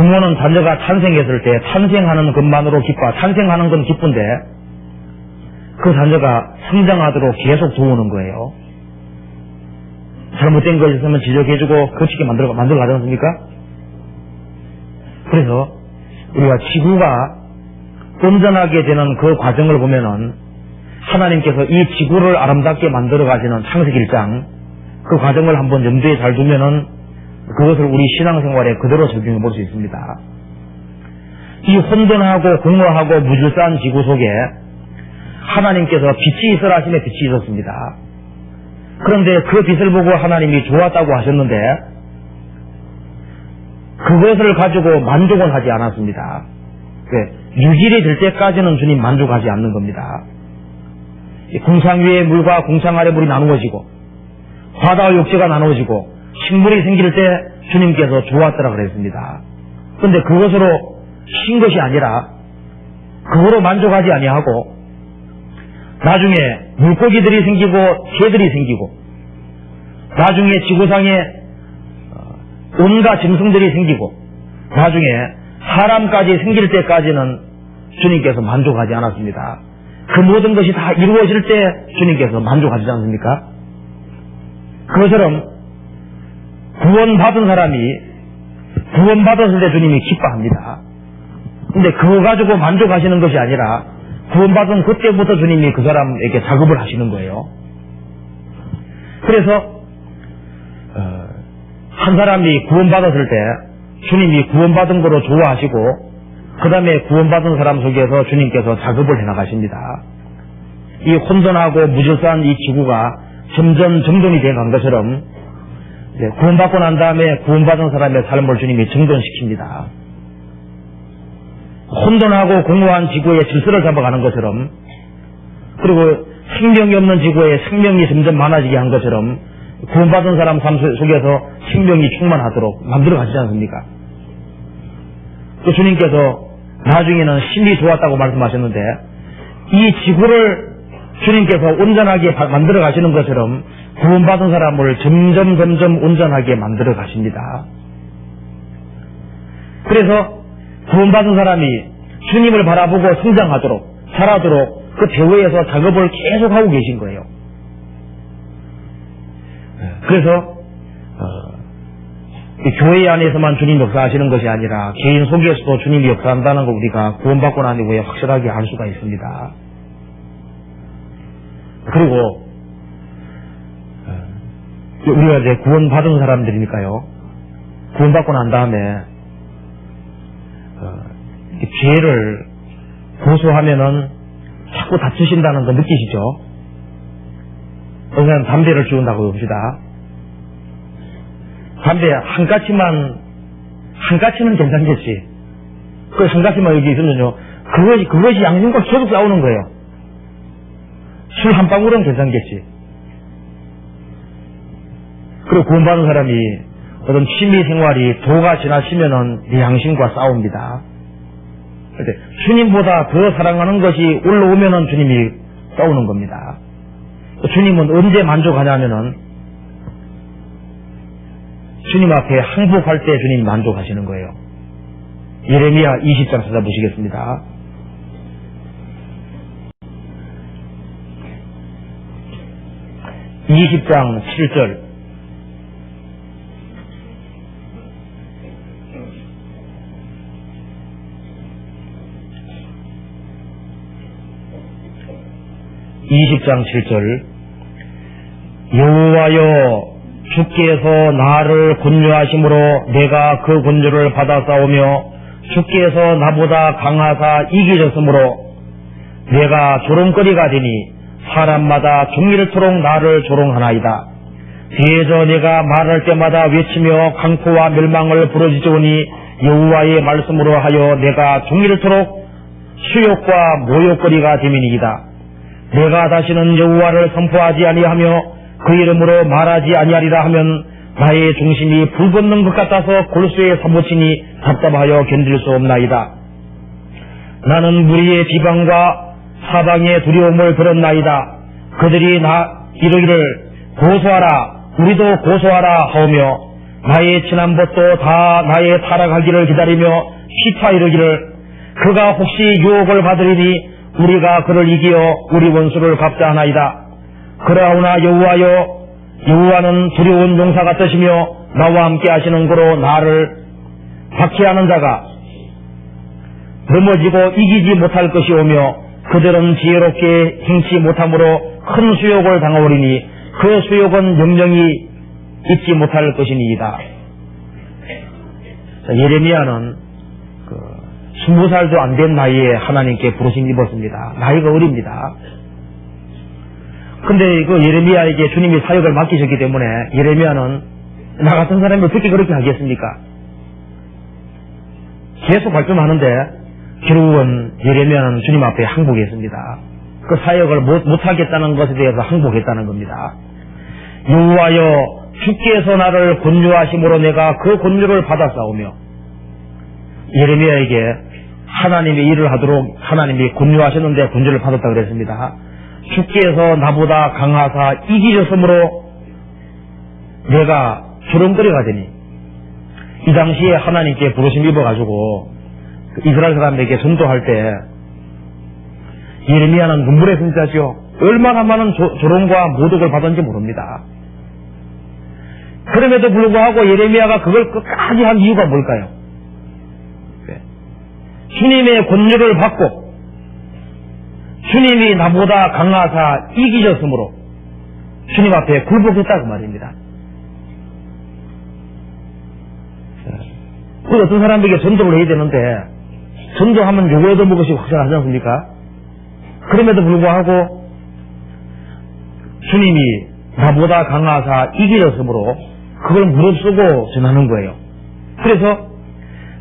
부모는 자녀가 탄생했을 때 탄생하는 것만으로 기뻐. 탄생하는 건 기쁜데 그 자녀가 성장하도록 계속 도우는 거예요. 잘못된 것이 있으면 지적해주고 고치게 만들어 가지 않습니까? 그래서 우리가 지구가 온전하게 되는 그 과정을 보면은 하나님께서 이 지구를 아름답게 만들어 가시는 창세기 1장 그 과정을 한번 염두에 잘 두면은 그것을 우리 신앙생활에 그대로 적용해 볼 수 있습니다. 이 혼돈하고 공허하고 무질서한 지구 속에 하나님께서 빛이 있으라 하시며 빛이 있었습니다. 그런데 그 빛을 보고 하나님이 좋았다고 하셨는데 그것을 가지고 만족은 하지 않았습니다. 유질이 될 때까지는 주님 만족하지 않는 겁니다. 궁상 위의 물과 궁상 아래 물이 나누어지고 바다와 육지가 나누어지고 식물이 생길 때 주님께서 좋았더라 그랬습니다. 그런데 그것으로 쉰 것이 아니라 그거로 만족하지 아니하고 나중에 물고기들이 생기고 개들이 생기고 나중에 지구상에 온갖 짐승들이 생기고 나중에 사람까지 생길 때까지는 주님께서 만족하지 않았습니다. 그 모든 것이 다 이루어질 때 주님께서 만족하지 않습니까? 그것처럼 구원받은 사람이 구원받았을 때 주님이 기뻐합니다. 근데 그거 가지고 만족하시는 것이 아니라 구원받은 그때부터 주님이 그 사람에게 작업을 하시는 거예요. 그래서 한 사람이 구원받았을 때 주님이 구원받은 거로 좋아하시고 그 다음에 구원받은 사람 속에서 주님께서 작업을 해나가십니다. 이 혼돈하고 무질서한 이 지구가 점점 정돈이 되어간 것처럼 구원받고 난 다음에 구원받은 사람의 삶을 주님이 정돈시킵니다. 혼돈하고 공허한 지구에 질서를 잡아가는 것처럼 그리고 생명이 없는 지구에 생명이 점점 많아지게 한 것처럼 구원받은 사람 삶 속에서 생명이 충만하도록 만들어 가시지 않습니까? 또 주님께서 나중에는 신이 좋았다고 말씀하셨는데 이 지구를 주님께서 온전하게 만들어 가시는 것처럼 구원받은 사람을 점점 온전하게 만들어 가십니다. 그래서 구원받은 사람이 주님을 바라보고 성장하도록 자라도록 그 배후에서 작업을 계속하고 계신 거예요. 그래서 교회 안에서만 주님 역사하시는 것이 아니라 개인 속에서도 주님이 역사한다는 걸 우리가 구원받고 난 이후에 확실하게 알 수가 있습니다. 그리고 우리가 이제 구원받은 사람들이니까요. 구원받고 난 다음에 죄를 고소하면은 자꾸 다투신다는 거 느끼시죠? 어느 사람 담배를 피운다고 봅시다. 담배 한 가치는 괜찮겠지. 그 한 가치만 여기 있으면요. 그것이 양심과 계속 싸우는 거예요. 술 한 방울은 괜찮겠지. 그리고 구원받은 사람이 어떤 취미 생활이 도가 지나치면은 네 양심과 싸웁니다. 주님보다 더 사랑하는 것이 올라오면은 주님이 싸우는 겁니다. 주님은 언제 만족하냐면은 주님 앞에 항복할 때 주님이 만족하시는 거예요. 예레미야 20장 찾아보시겠습니다. (20장 7절) (20장 7절) 여호와여 주께서 나를 권유하심으로 내가 그 권유를 받아 싸우며 주께서 나보다 강하사 이기셨으므로 내가 조롱거리가 되니 사람마다 종일토록 나를 조롱하나이다. 대저 내가 말할 때마다 외치며 강포와 멸망을 부르짖으니 여호와의 말씀으로 하여 내가 종일토록 수욕과 모욕거리가 됨이니이다. 내가 다시는 여호와를 선포하지 아니하며 그 이름으로 말하지 아니하리라 하면 나의 중심이 불 붙는 것 같아서 골수에 사무치니 답답하여 견딜 수 없나이다. 나는 무리의 비방과 사방의 두려움을 들었나이다. 그들이 나 이르기를 고소하라 우리도 고소하라 하오며 나의 지난 벗도 다 나의 타락하기를 기다리며 피타 이르기를 그가 혹시 유혹을 받으리니 우리가 그를 이기어 우리 원수를 갚자 하나이다. 그러나 여호와는 두려운 용사 같으시며 나와 함께 하시는 거로 나를 박해하는 자가 넘어지고 이기지 못할 것이오며 그들은 지혜롭게 행치 못함으로 큰 수욕을 당하오리니 그 수욕은 영영이 잊지 못할 것이니이다. 자, 예레미야는 20살도 안 된 나이에 하나님께 부르심 입었습니다. 나이가 어립니다. 근데 그 예레미야에게 주님이 사역을 맡기셨기 때문에 예레미야는 나 같은 사람이 어떻게 그렇게 하겠습니까? 계속 발전하는데 결국은 예레미야는 주님 앞에 항복했습니다. 그 사역을 못하겠다는 것에 대해서 항복했다는 겁니다. 여호와여 주께서 나를 권유하심으로 내가 그 권유를 받았사오며 예레미야에게 하나님의 일을 하도록 하나님이 권유하셨는데 권유를 받았다 그랬습니다. 주께서 나보다 강하사 이기셨으므로 내가 주렁거리가 되니 이 당시에 하나님께 부르심 입어가지고 이스라엘 사람에게 전도할 때 예레미야는 눈물의 승자죠. 얼마나 많은 조롱과 모독을 받았는지 모릅니다. 그럼에도 불구하고 예레미야가 그걸 끝까지 한 이유가 뭘까요? 주님의 권유를 받고 주님이 나보다 강하사 이기셨으므로 주님 앞에 굴복했다고 말입니다. 그 어떤 사람에게 전도를 해야 되는데 전도하면 요거 얻어먹을 것이 확실하지 않습니까? 그럼에도 불구하고 주님이 나보다 강하사 이기셨으므로 그걸 무릅쓰고 전하는 거예요. 그래서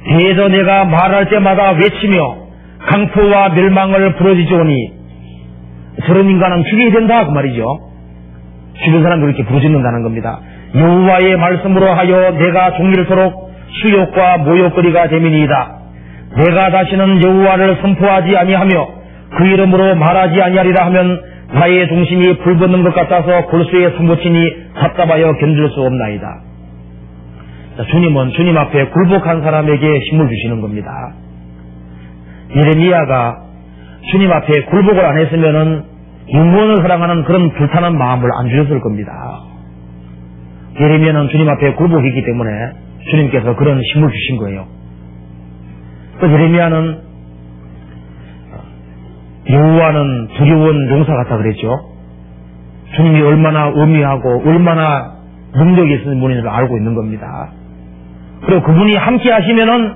대저 내가 말할 때마다 외치며 강포와 멸망을 부르짖으오니 저런 인간은 죽여야 된다 그 말이죠. 주변 사람들이 이렇게 부르짖는다는 겁니다. 여호와의 말씀으로 하여 내가 종일토록 수욕과 모욕거리가 되미니이다. 내가 다시는 여호와를 선포하지 아니하며 그 이름으로 말하지 아니하리라 하면 나의 중심이 불붙는 것 같아서 골수에 사무치니 답답하여 견딜 수 없나이다. 자, 주님은 주님 앞에 굴복한 사람에게 힘을 주시는 겁니다. 예레미야가 주님 앞에 굴복을 안 했으면은 영원을 사랑하는 그런 불타는 마음을 안 주셨을 겁니다. 예레미야는 주님 앞에 굴복했기 때문에 주님께서 그런 힘을 주신 거예요. 또 예레미야는 여호와는 두려운 용사 같다 그랬죠. 주님이 얼마나 의미하고 얼마나 능력이 있는 분인지를 알고 있는 겁니다. 그리고 그분이 함께 하시면은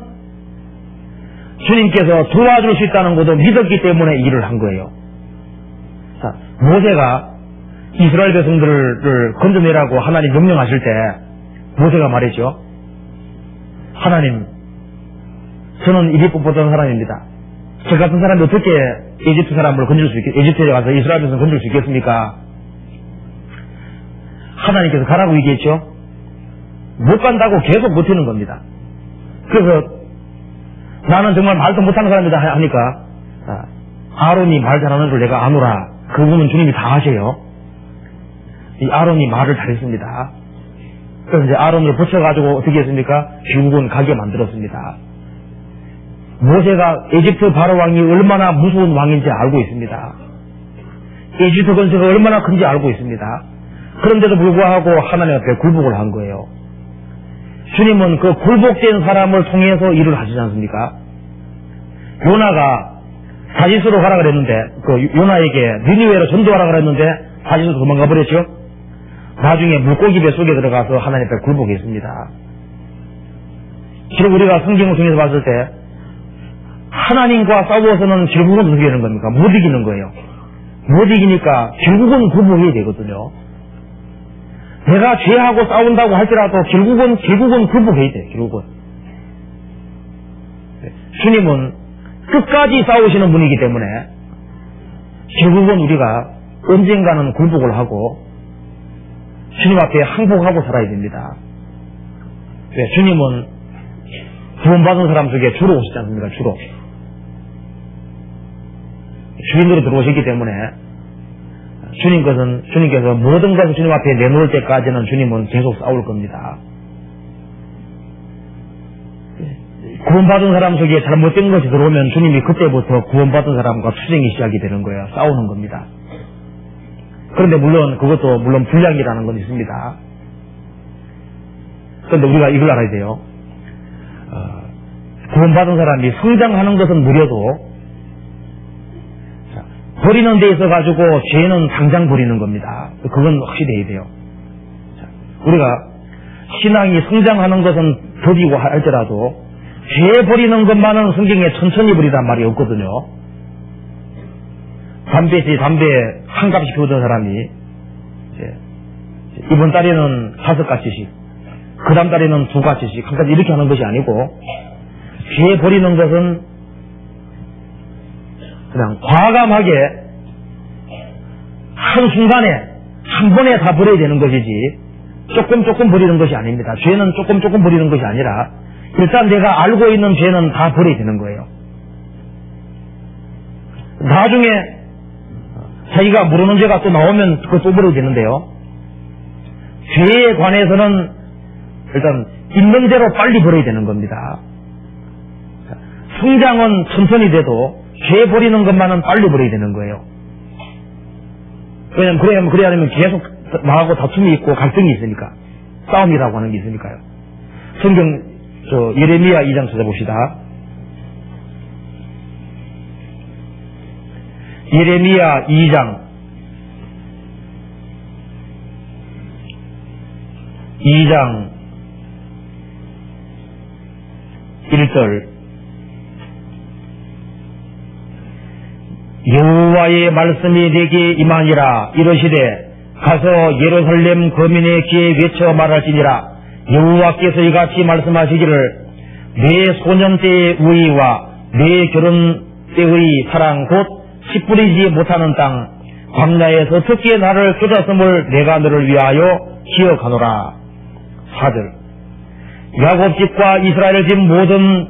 주님께서 도와줄 수 있다는 것도 믿었기 때문에 일을 한 거예요. 자, 모세가 이스라엘 백성들을 건져내라고 하나님 명령하실 때 모세가 말했죠. 하나님, 저는 이집트 보던 사람입니다. 저 같은 사람이 어떻게 이집트 사람을 이집트에 가서 이스라엘 백성을 건질 수 있겠습니까? 하나님께서 가라고 얘기했죠. 못 간다고 계속 버티는 겁니다. 그래서 나는 정말 말도 못하는 사람이다 하니까 아론이 말 잘하는 줄 내가 아노라. 그분은 주님이 다 하셔요. 이 아론이 말을 잘했습니다. 그래서 이제 아론을 붙여가지고 어떻게 했습니까? 결국은 가게 만들었습니다. 모세가 에집트 바로 왕이 얼마나 무서운 왕인지 알고 있습니다. 에집트 권세가 얼마나 큰지 알고 있습니다. 그런데도 불구하고 하나님 앞에 굴복을 한 거예요. 주님은 그 굴복된 사람을 통해서 일을 하시지 않습니까? 요나가 다시스로 가라 그랬는데 그 요나에게 니느웨로 전도하라 그랬는데 다시스로 도망가 버렸죠. 나중에 물고기 뱃속에 들어가서 하나님 앞에 굴복했습니다. 결국 우리가 성경을 통해서 봤을 때 하나님과 싸워서는 결국은 어떻게 되는 겁니까? 못 이기는 거예요. 못 이기니까 결국은 굴복해야 되거든요. 내가 죄하고 싸운다고 할지라도 결국은 굴복해야 돼. 결국은 주님은 끝까지 싸우시는 분이기 때문에 결국은 우리가 언젠가는 굴복을 하고 주님 앞에 항복하고 살아야 됩니다. 네, 주님은 구원받은 사람 중에 주로 오시지 않습니까? 주로 주인으로 들어오셨기 때문에 주님께서 모든 것을 주님 앞에 내놓을 때까지는 주님은 계속 싸울 겁니다. 구원받은 사람 속에 잘못된 것이 들어오면 주님이 그때부터 구원받은 사람과 투쟁이 시작이 되는 거예요. 싸우는 겁니다. 그런데 그것도 물론 불량이라는 건 있습니다. 그런데 우리가 이걸 알아야 돼요. 구원받은 사람이 성장하는 것은 느려도 버리는 데 있어 가지고 죄는 당장 버리는 겁니다. 그건 확실히 해야 돼요. 우리가 신앙이 성장하는 것은 더디고 할지라도 죄 버리는 것만은 성경에 천천히 버리란 말이 없거든요. 담배 한 값씩 피우던 사람이 이번 달에는 5가지씩, 그 다음 달에는 2가지씩, 한 가지 이렇게 하는 것이 아니고, 죄 버리는 것은 그냥 과감하게 한순간에 한 번에 다 버려야 되는 것이지 조금 버리는 것이 아닙니다. 죄는 조금 버리는 것이 아니라 일단 내가 알고 있는 죄는 다 버려야 되는 거예요. 나중에 자기가 모르는 죄가 또 나오면 그것도 버려야 되는데요. 죄에 관해서는 일단 있는 대로 빨리 버려야 되는 겁니다. 성장은 천천히 돼도 죄 버리는 것만은 빨리 버려야 되는 거예요. 왜냐면 그래야 하면 계속 나하고 다툼이 있고 갈등이 있으니까, 싸움이라고 하는 게 있으니까요. 성경 예레미야 2장 찾아봅시다. 예레미야 2장 1절 여호와의 말씀이 내게 임하니라. 이르시되 가서 예루살렘 거민의 귀에 외쳐 말할지니라. 여호와께서 이같이 말씀하시기를 내 소년 때의 우의와 내 결혼 때의 사랑 곧 씨 뿌리지 못하는 땅 광야에서 어떻게 나를 쫓았음을 내가 너를 위하여 기억하노라. 4절 야곱 집과 이스라엘 집 모든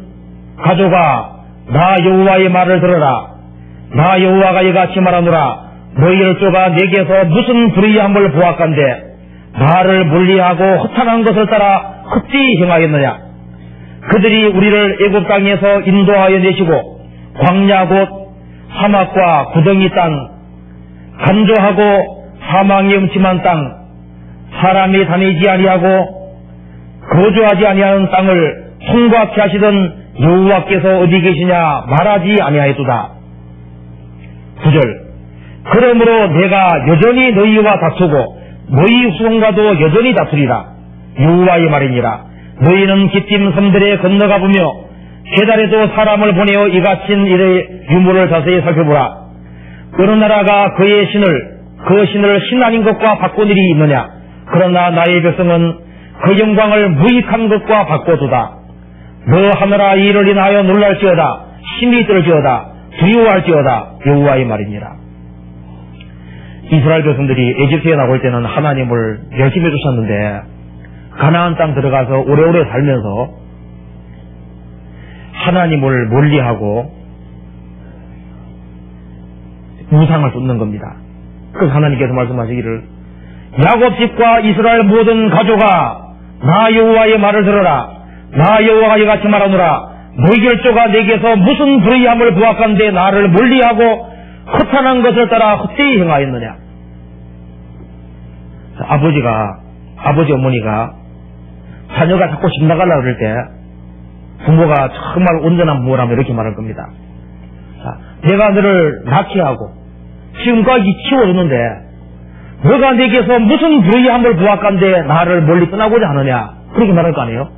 가족아 나 여호와의 말을 들으라. 나 여호와가 이같이 말하노라. 너희 열조가 내게서 무슨 불의함을 보았건대 나를 멀리하고 허탄한 것을 따라 헛되이 행하겠느냐. 그들이 우리를 애굽 땅에서 인도하여 내시고 광야 곧 사막과 구덩이 땅 간조하고 사망이 음침한 땅 사람이 다니지 아니하고 거주하지 아니하는 땅을 통과케 하시던 여호와께서 어디 계시냐 말하지 아니하였도다. 9절 그러므로 내가 여전히 너희와 다투고 너희 후손과도 여전히 다투리라. 여호와의 말이니라. 너희는 기띔 섬들에 건너가 보며 계달에도 사람을 보내어 이같이 일의 유무를 자세히 살펴보라. 어느 나라가 그 신을 신 아닌 것과 바꾼 일이 있느냐. 그러나 나의 백성은 그 영광을 무익한 것과 바꿔두다. 너 하늘아 이 일을 인하여 놀랄지어다. 심히 떨지어다. 두려워할지어다. 여호와의 말이니라. 이스라엘 백성들이 에집트에 나올 때는 하나님을 열심히 쫓았는데 가나안 땅 들어가서 오래오래 살면서 하나님을 멀리하고 우상을 쫓는 겁니다. 그래서 하나님께서 말씀하시기를 야곱 집과 이스라엘 모든 가족아 나 여호와의 말을 들어라. 나 여호와가 이같이 말하노라. 너희 열조가 내게서 무슨 불의함을 보았건대 나를 멀리하고 허탄한 것을 따라 헛되이 행하였느냐. 아버지 어머니가 자녀가 자꾸 집 나가려고 그럴 때 부모가 정말 온전한 부모라면 이렇게 말할 겁니다. 내가 너를 낳게 하고 지금까지 키워줬는데 너가 내게서 무슨 불의함을 보았건대 나를 멀리 떠나고자 하느냐. 그렇게 말할 거 아니에요.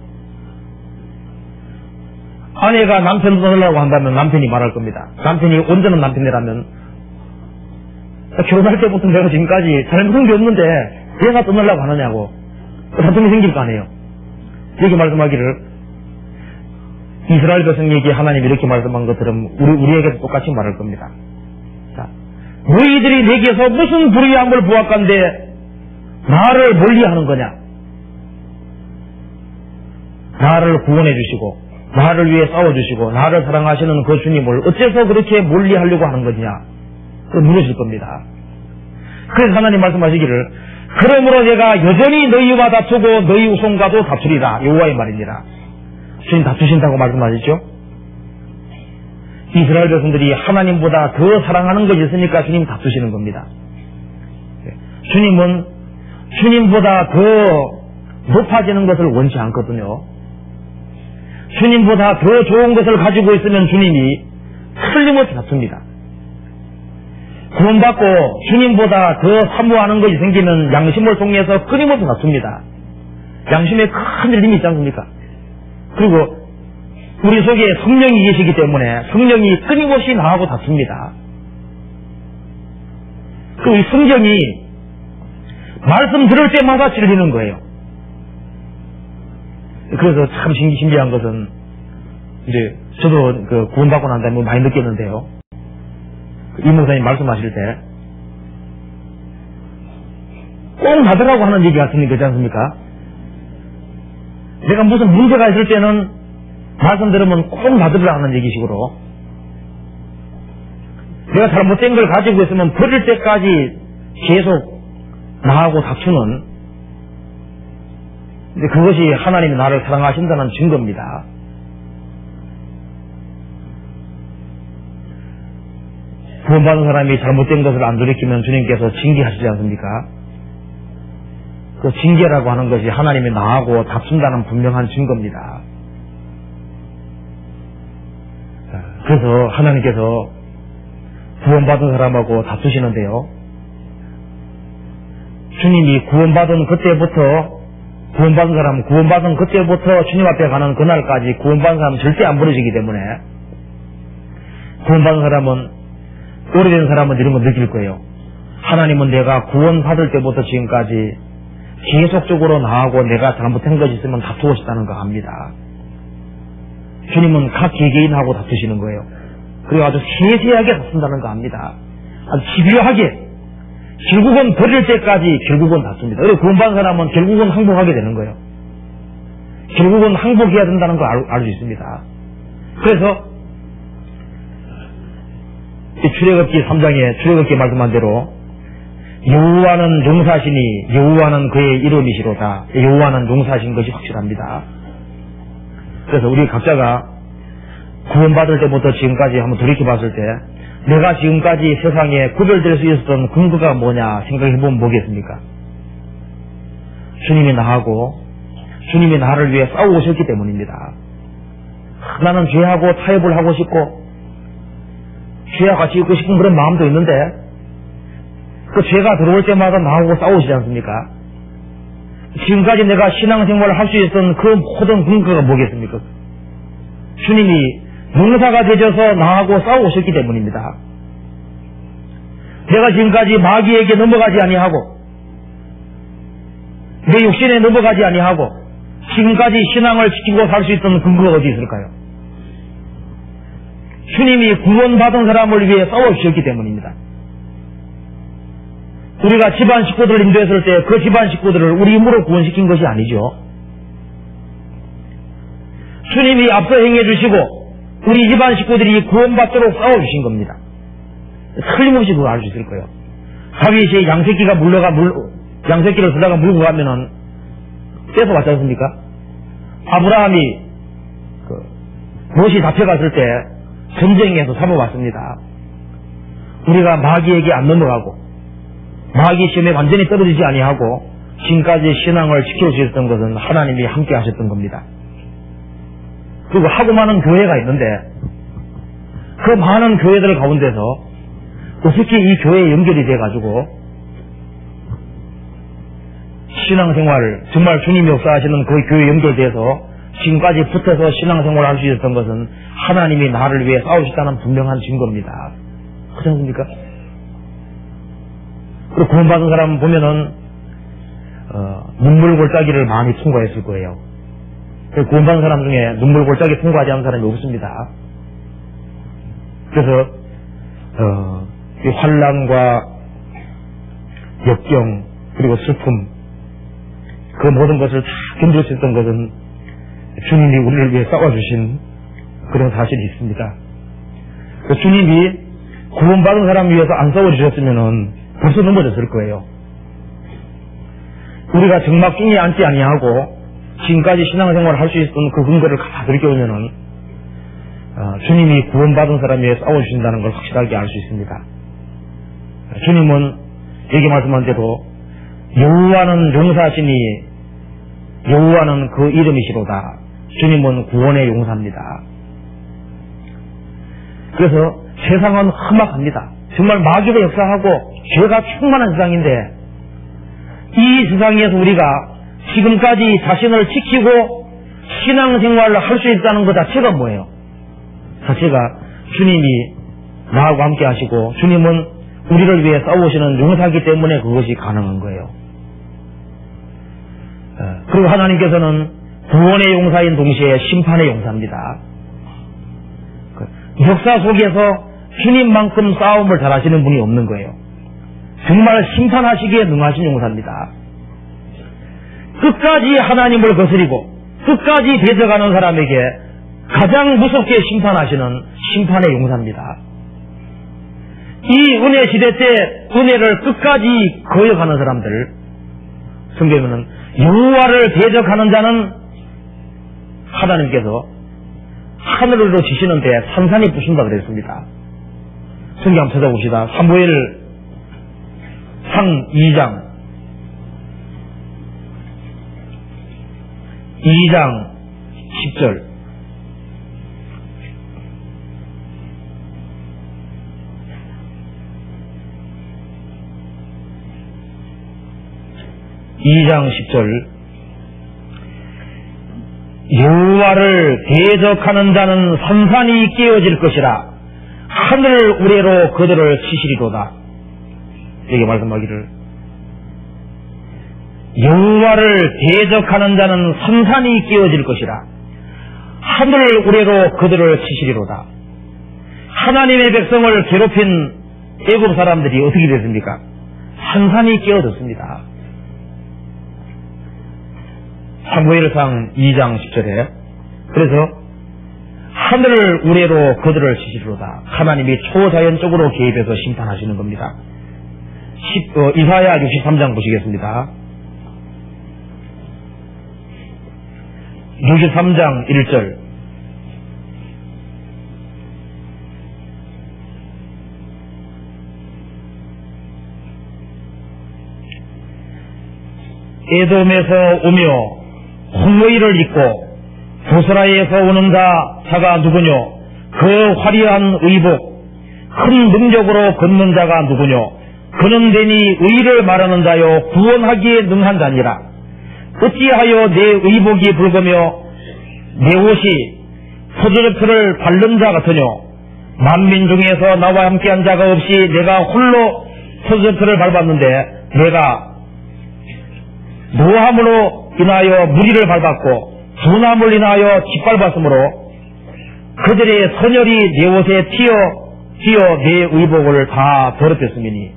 아내가 남편 떠나려고 한다면 남편이 말할 겁니다. 남편이 온전한 남편이라면 결혼할 때부터 내가 지금까지 잘못한 게 없는데 내가 떠나려고 하느냐고 다툼이 생길 거 아니에요. 이렇게 말씀하기를 이스라엘 백성에게 하나님이 이렇게 말씀한 것처럼 우리에게도 똑같이 말할 겁니다. 자, 너희들이 내게서 무슨 불의함을 보았건대 나를 멀리하는 거냐. 나를 구원해 주시고 나를 위해 싸워주시고 나를 사랑하시는 그 주님을 어째서 그렇게 멀리하려고 하는 거냐. 물으실 겁니다. 그래서 하나님 말씀하시기를 그러므로 내가 여전히 너희와 다투고 너희 후손과도 다투리라. 여호와의 말이니라. 주님 다투신다고 말씀하셨죠? 이스라엘 백성들이 하나님보다 더 사랑하는 것이 있으니까 주님 다투시는 겁니다. 주님은 주님보다 더 높아지는 것을 원치 않거든요. 주님보다 더 좋은 것을 가지고 있으면 주님이 틀림없이 다툽니다. 구원받고 주님보다 더 사모하는 것이 생기면 양심을 통해서 끊임없이 다툽니다. 양심에 큰 일림이 있지 않습니까? 그리고 우리 속에 성령이 계시기 때문에 성령이 끊임없이 나하고 다툽니다. 그리고 이 성령이 말씀 들을 때마다 질리는 거예요. 그래서 참 신기한 것은 이제 저도 그 구원받고 난 다음에 많이 느꼈는데요. 이 목사님 말씀하실 때 꼭 나더라고 하는 얘기 같은 게 있지 않습니까? 내가 무슨 문제가 있을 때는 말씀 들으면 꼭 나더라 하는 얘기식으로, 내가 잘못된 걸 가지고 있으면 버릴 때까지 계속 나하고 다투는, 근데 그것이 하나님이 나를 사랑하신다는 증거입니다. 구원받은 사람이 잘못된 것을 안 돌이키면 주님께서 징계하시지 않습니까? 그 징계라고 하는 것이 하나님이 나하고 다툰다는 분명한 증거입니다. 그래서 하나님께서 구원받은 사람하고 다투시는데요, 주님이 구원받은 그때부터 주님 앞에 가는 그날까지 구원받은 사람은 절대 안 버려지기 때문에, 구원받은 사람은, 오래된 사람은 이런 거 느낄 거예요. 하나님은 내가 구원받을 때부터 지금까지 계속적으로 나하고 내가 잘못한 것이 있으면 다투시다는 거 압니다. 주님은 각 개개인하고 다투시는 거예요. 그리고 아주 세세하게 다툰다는 거 압니다. 아주 집요하게, 결국은 버릴 때까지 결국은 다툽니다. 그리고 구원받은 사람은 결국은 항복하게 되는 거예요. 결국은 항복해야 된다는 걸 알 수 있습니다. 그래서 출애굽기 3장에 출애굽기 말씀한 대로 여호와는 용사시니 여호와는 그의 이름이시로다. 여호와는 용사신 것이 확실합니다. 그래서 우리 각자가 구원받을 때부터 지금까지 한번 돌이켜봤을 때 내가 지금까지 세상에 구별될 수 있었던 근거가 뭐냐 생각해보면 뭐겠습니까? 주님이 나를 위해 싸우셨기 때문입니다. 나는 죄하고 타협을 하고 싶고 죄와 같이 있고 싶은 그런 마음도 있는데 그 죄가 들어올 때마다 나하고 싸우시지 않습니까? 지금까지 내가 신앙생활을 할 수 있었던 그 모든 근거가 뭐겠습니까? 주님이 용사가 되셔서 나하고 싸우셨기 때문입니다. 내가 지금까지 마귀에게 넘어가지 아니하고 내 육신에 넘어가지 아니하고 지금까지 신앙을 지키고 살 수 있던 근거가 어디 있을까요? 주님이 구원받은 사람을 위해 싸워주셨기 때문입니다. 우리가 집안 식구들을 인도했을 때 그 집안 식구들을 우리 힘으로 구원시킨 것이 아니죠. 주님이 앞서 행해주시고 우리 집안 식구들이 구원받도록 싸워주신 겁니다. 틀림없이 그걸 알 수 있을 거예요. 다윗이 양새끼를 들다가 물고 가면은 뺏어왔지 않습니까? 아브라함이 롯이 잡혀갔을 때 전쟁에서 잡아왔습니다. 우리가 마귀에게 안 넘어가고 마귀 시험에 완전히 떨어지지 아니하고 지금까지 신앙을 지킬 수 있었던 것은 하나님이 함께 하셨던 겁니다. 그리고 하고 많은 교회가 있는데 그 많은 교회들 가운데서 어떻게 이 교회에 연결이 돼가지고 신앙생활을 정말 주님이 역사하시는 그 교회에 연결돼서 지금까지 붙어서 신앙생활을 할 수 있었던 것은 하나님이 나를 위해 싸우셨다는 분명한 증거입니다. 그렇지 않습니까? 그리고 구원받은 사람 보면은 눈물 골짜기를 많이 통과했을 거예요. 구원받은 사람 중에 눈물 골짜기 통과하지 않은 사람이 없습니다. 그래서 이 환난과 역경 그리고 슬픔 그 모든 것을 다 견딜 수 있던 것은 주님이 우리를 위해 싸워주신 그런 사실이 있습니다. 주님이 구원받은 사람 위해서 안 싸워주셨으면은 벌써 넘어졌을 거예요. 우리가 정막 중에 앉지 아니하고 지금까지 신앙생활을 할 수 있었던 그 근거를 다 들여오면은 주님이 구원받은 사람 위해 싸워주신다는 걸 확실하게 알 수 있습니다. 주님은 여기 말씀한 대로 여호와는 용사시니 여호와는 그 이름이시로다. 주님은 구원의 용사입니다. 그래서 세상은 험악합니다. 정말 마귀가 역사하고 죄가 충만한 세상인데 이 세상에서 우리가 지금까지 자신을 지키고 신앙생활을 할 수 있다는 것 자체가 뭐예요? 자체가 주님이 나하고 함께 하시고 주님은 우리를 위해 싸우시는 용사이기 때문에 그것이 가능한 거예요. 그리고 하나님께서는 구원의 용사인 동시에 심판의 용사입니다. 역사 속에서 주님만큼 싸움을 잘하시는 분이 없는 거예요. 정말 심판하시기에 능하신 용사입니다. 끝까지 하나님을 거스리고 끝까지 대적하는 사람에게 가장 무섭게 심판하시는 심판의 용사입니다. 이 은혜 시대 때 은혜를 끝까지 거역하는 사람들, 성경에는 여호와를 대적하는 자는 하나님께서 하늘로 지시는데 산산이 부순다 그랬습니다. 성경 한번 찾아봅시다. 사무엘 상 2장 10절. 여호와를 대적하는 자는 산산이 깨어질 것이라 하늘 우레로 그들을 치시리로다. 여기 말씀하기를 여호와를 대적하는 자는 산산이 깨어질 것이라 하늘 우레로 그들을 치시리로다. 하나님의 백성을 괴롭힌 애굽 사람들이 어떻게 됐습니까? 산산이 깨어졌습니다. 사무엘상 2장 10절에 그래서 하늘 우레로 그들을 치시리로다. 하나님이 초자연적으로 개입해서 심판하시는 겁니다. 이사야 63장 보시겠습니다. 63장 1절. 에돔에서 오며 홍모이를 입고 보스라에서 오는 자가 누구뇨? 그 화려한 의복 큰 능력으로 걷는 자가 누구뇨? 그는 되니 의를 말하는 자요 구원하기에 능한 자니라. 어찌하여 내 의복이 붉으며 내 옷이 포도즙을 바른 자 같으뇨? 만민 중에서 나와 함께한 자가 없이 내가 홀로 포도즙을 밟았는데 내가 노함으로 인하여 무리를 밟았고 분함을 인하여 짓밟았으므로 그들의 선열이 내 옷에 튀어 내 의복을 다 더럽혔음이니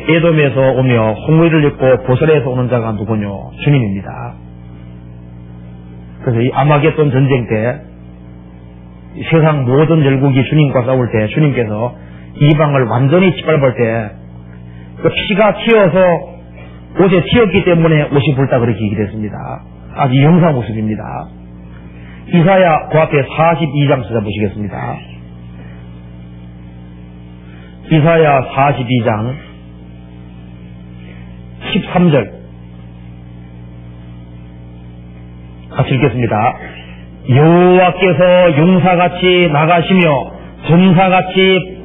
에돔에서 오며 홍모이를 입고 보설에서 오는 자가 누구뇨? 주님입니다. 그래서 이 아마겟돈 전쟁 때 세상 모든 열국이 주님과 싸울 때 주님께서 이방을 완전히 짓밟을 때 그 피가 튀어서 옷에 튀었기 때문에 옷이 불다 그렇게 얘기를 했습니다. 아주 영상 모습입니다. 이사야 그 앞에 42장 찾아보시겠습니다. 이사야 42장 13절 같이 읽겠습니다. 여호와께서 용사같이 나가시며 전사같이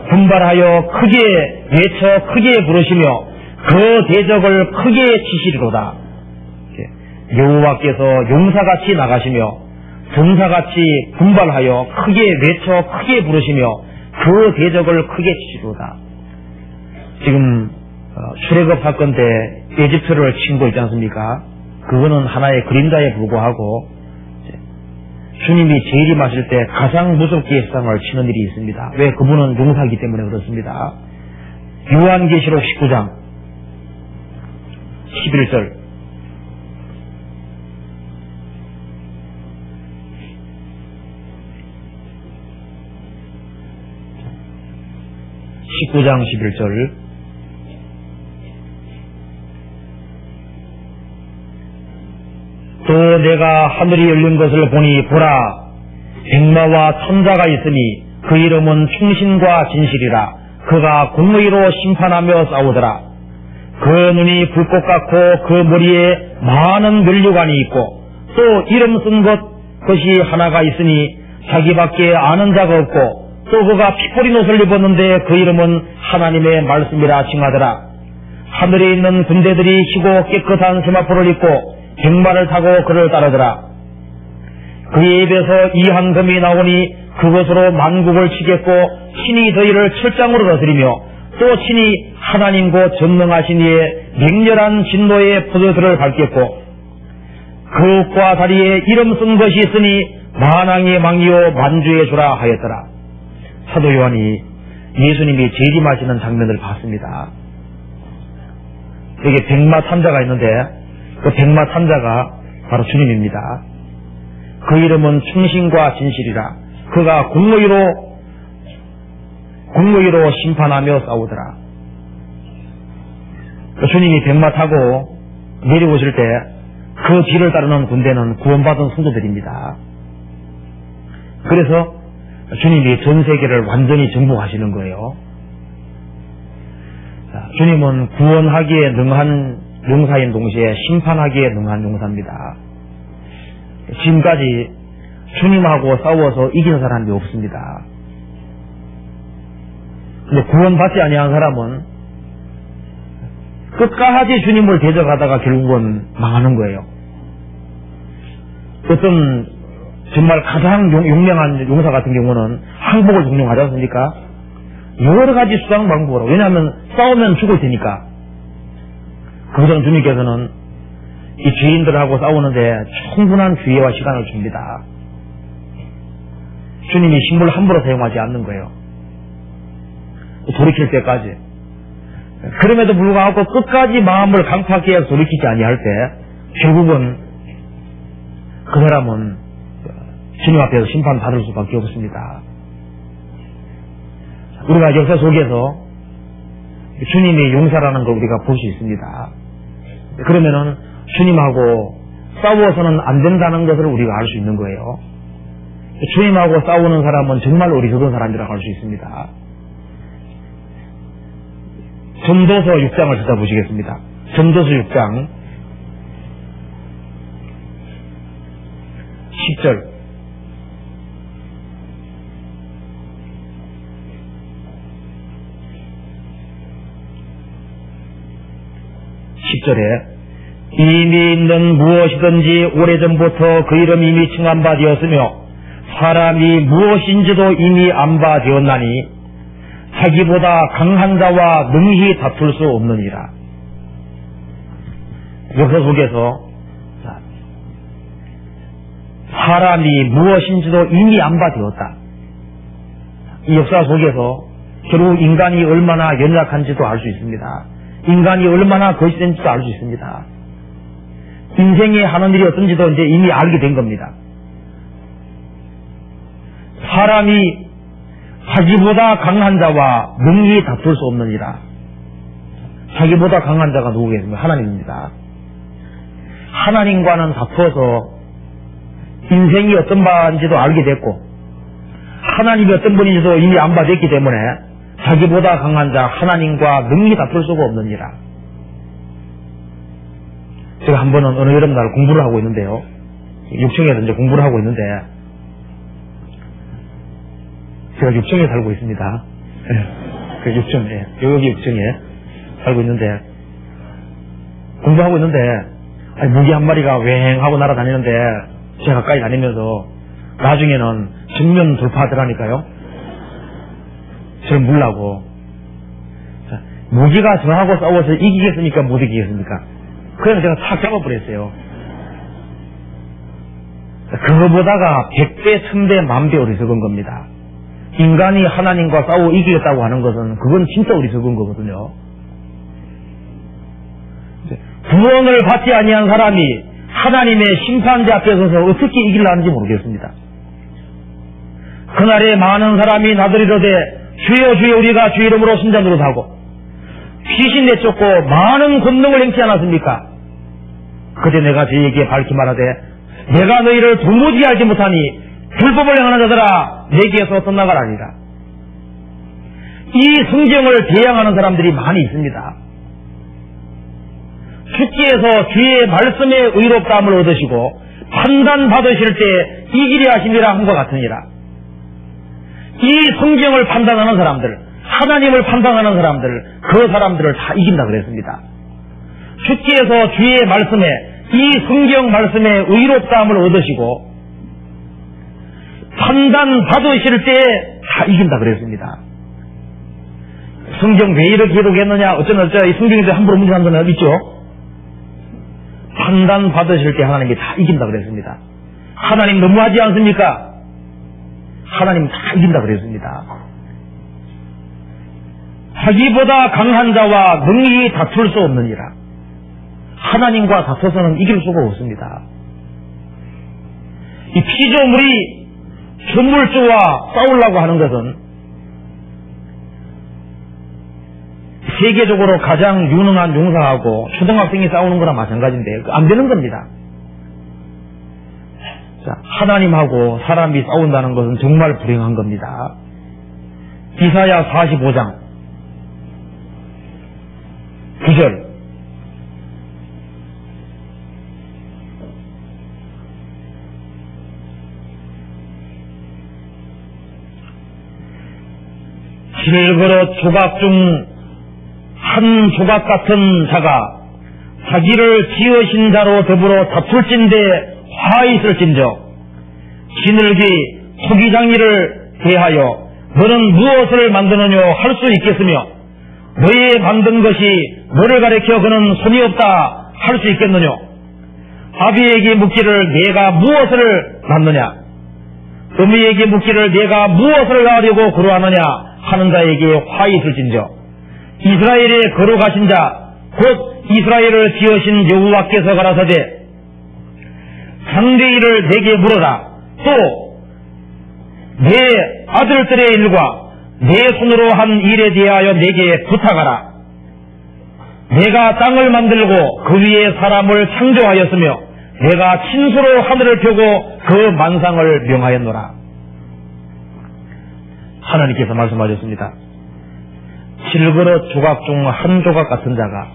분발하여 크게 외쳐 크게 부르시며 그 대적을 크게 치시리로다. 여호와께서 용사같이 나가시며 전사같이 분발하여 크게 외쳐 크게 부르시며 그 대적을 크게 치시리로다. 지금 출애굽 사건 때 에집트를 친 거 있지 않습니까? 그거는 하나의 그림자에 불과하고 주님이 재림하실 때 가장 무섭게 세상을 치는 일이 있습니다. 왜? 그분은 용사이기 때문에 그렇습니다. 요한계시록 19장 11절. (19장 11절) 또 내가 하늘이 열린 것을 보니 보라 백마와 천자가 있으니 그 이름은 충신과 진실이라. 그가 공의로 심판하며 싸우더라. 그 눈이 불꽃 같고 그 머리에 많은 면류관이 있고 또 이름 쓴 것이 하나가 있으니 자기밖에 아는 자가 없고 또 그가 피포린 옷을 입었는데 그 이름은 하나님의 말씀이라 칭하더라. 하늘에 있는 군대들이 희고 깨끗한 세마포를 입고 백마를 타고 그를 따르더라. 그의 입에서 이 한 금이 나오니 그것으로 만국을 치겠고 친히 저희를 철장으로 거스리며 또 친히 하나님고 전능하신 이의 맹렬한 진노의 포도들을 밟겠고 그 옷과 다리에 이름 쓴 것이 있으니 만왕의 왕이요 만주의 주라 하였더라. 사도 요한이 예수님이 재림하시는 장면을 봤습니다. 여기 백마 탄자가 있는데 그 백마 탄자가 바로 주님입니다. 그 이름은 충신과 진실이라. 그가 공의로 심판하며 싸우더라. 주님이 백마 타고 내려오실 때 그 뒤를 따르는 군대는 구원받은 성도들입니다. 그래서 주님이 전 세계를 완전히 정복하시는 거예요. 주님은 구원하기에 능한 용사인 동시에 심판하기에 능한 용사입니다. 지금까지 주님하고 싸워서 이기는 사람이 없습니다. 근데 구원받지 아니한 사람은 끝까지 주님을 대적하다가 결국은 망하는 거예요. 어떤 정말 가장 용맹한 용사 같은 경우는 항복을 종용하지 않습니까? 여러 가지 수상 방법으로. 왜냐하면 싸우면 죽을 테니까. 그것은 주님께서는 이 죄인들하고 싸우는데 충분한 기회와 시간을 줍니다. 주님이 힘을 함부로 사용하지 않는 거예요. 돌이킬 때까지. 그럼에도 불구하고 끝까지 마음을 강팍하게 해서 돌이키지 아니할 때 결국은 그 사람은 주님 앞에서 심판받을 수밖에 없습니다. 우리가 역사 속에서 주님의 용사라는 걸 우리가 볼 수 있습니다. 그러면은 주님하고 싸워서는 안 된다는 것을 우리가 알 수 있는 거예요. 주님하고 싸우는 사람은 정말 어리석은 사람이라고 할 수 있습니다. 전도서 6장을 찾아보시겠습니다. 전도서 6장 10절. 이미 있는 무엇이든지 오래전부터 그 이름 이미 칭한 바 되었으며 사람이 무엇인지도 이미 안 바 되었나니 자기보다 강한 자와 능히 다툴 수 없느니라. 역사 속에서 사람이 무엇인지도 이미 안 바 되었다. 이 역사 속에서 결국 인간이 얼마나 연약한지도 알 수 있습니다. 인간이 얼마나 거짓된지도 알 수 있습니다. 인생에 하는 일이 어떤지도 이제 이미 알게 된 겁니다. 사람이 자기보다 강한 자와 능히 다툴 수 없느니라. 자기보다 강한 자가 누구겠습니까? 하나님입니다. 하나님과는 다투어서 인생이 어떤 바인지도 알게 됐고 하나님이 어떤 분인지도 이미 안 봐됐기 때문에 자기보다 강한 자 하나님과 능히 다툴 수가 없느니라. 제가 한 번은 어느 여름날 공부를 하고 있는데요. 6층에서 이제 공부를 하고 있는데 제가 6층에 살고 있습니다. 그 6층에 여기 6층에 살고 있는데 공부하고 있는데 무기 한 마리가 웽하고 날아다니는데 제가 가까이 다니면서 나중에는 정면 돌파하더라니까요. 저를 물라고. 무기가 저하고 싸워서 이기겠습니까? 못 이기겠습니까? 그래서 제가 탁 잡아버렸어요. 그거보다가 100배, 1000배, 10,000배 어리석은 겁니다. 인간이 하나님과 싸워 이기겠다고 하는 것은 그건 진짜 어리석은 거거든요. 구원을 받지 아니한 사람이 하나님의 심판대 앞에 서서 어떻게 이기려 하는지 모르겠습니다. 그날에 많은 사람이 나들이로되 주여 주여 우리가 주 이름으로 선자 노릇하고 귀신 내쫓고 많은 권능을 행치 않았습니까? 그때 내가 저희에게 밝히 말하되 내가 너희를 도무지 알지 못하니 불법을 행하는 자들아 내게서 떠나가라니라. 이 성경을 대항하는 사람들이 많이 있습니다. 주께서 주의 말씀에 의롭다함을 얻으시고 판단받으실 때 이기려 하심이라 한 것 같으니라. 이 성경을 판단하는 사람들, 하나님을 판단하는 사람들, 그 사람들을 다 이긴다 그랬습니다. 주께서 주의 말씀에, 이 성경 말씀에 의롭다함을 얻으시고 판단받으실 때 다 이긴다 그랬습니다. 성경 왜 이렇게 기록했느냐, 어쩌나 이 성경에서 함부로 문제하는 사람 어디 있죠? 판단 받으실 때 하나님이 다 이긴다 그랬습니다. 하나님 너무하지 않습니까? 하나님 다 이긴다 그랬습니다. 자기보다 강한 자와 능히 다툴 수 없느니라. 하나님과 다퉈서는 이길 수가 없습니다. 이 피조물이 조물주와 싸우려고 하는 것은 세계적으로 가장 유능한 용사하고 초등학생이 싸우는 거랑 마찬가지인데 안 되는 겁니다. 자, 하나님하고 사람이 싸운다는 것은 정말 불행한 겁니다. 이사야 45장 9절 실그릇 조각 중 한 조각 같은 자가 자기를 지으신 자로 더불어 다툴진대 화 있을진저 지늘기 토기장이를 대하여 너는 무엇을 만드느냐 할 수 있겠으며 너의 만든 것이 너를 가리켜 그는 손이 없다 할 수 있겠느냐. 아비에게 묻기를 내가 무엇을 낳느냐, 어미에게 묻기를 내가 무엇을 낳으려고 그러하느냐 하는 자에게 화 있을진저 이스라엘의 거룩하신 자 곧 이스라엘을 지으신 여호와께서 가라사대 장래일을 내게 물어라. 또 내 아들들의 일과 내 손으로 한 일에 대하여 내게 부탁하라. 내가 땅을 만들고 그 위에 사람을 창조하였으며 내가 친수로 하늘을 펴고 그 만상을 명하였노라. 하나님께서 말씀하셨습니다. 실그릇 조각 중 한 조각 같은 자가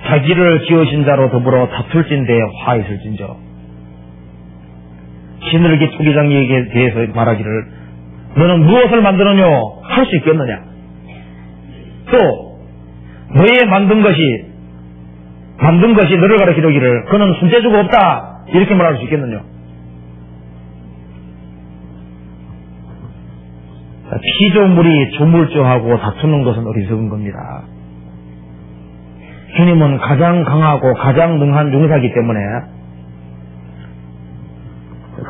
자기를 지으신 자로 더불어 다툴진대 화 있을진저 지늘기 토기장이에게 대해서 말하기를 너는 무엇을 만드느냐 할 수 있겠느냐. 또 너의 만든 것이 너를 가리키기를 그는 손재주가 없다 이렇게 말할 수 있겠느냐. 피조물이 조물주하고 다투는 것은 어리석은 겁니다. 주님은 가장 강하고 가장 능한 용사이기 때문에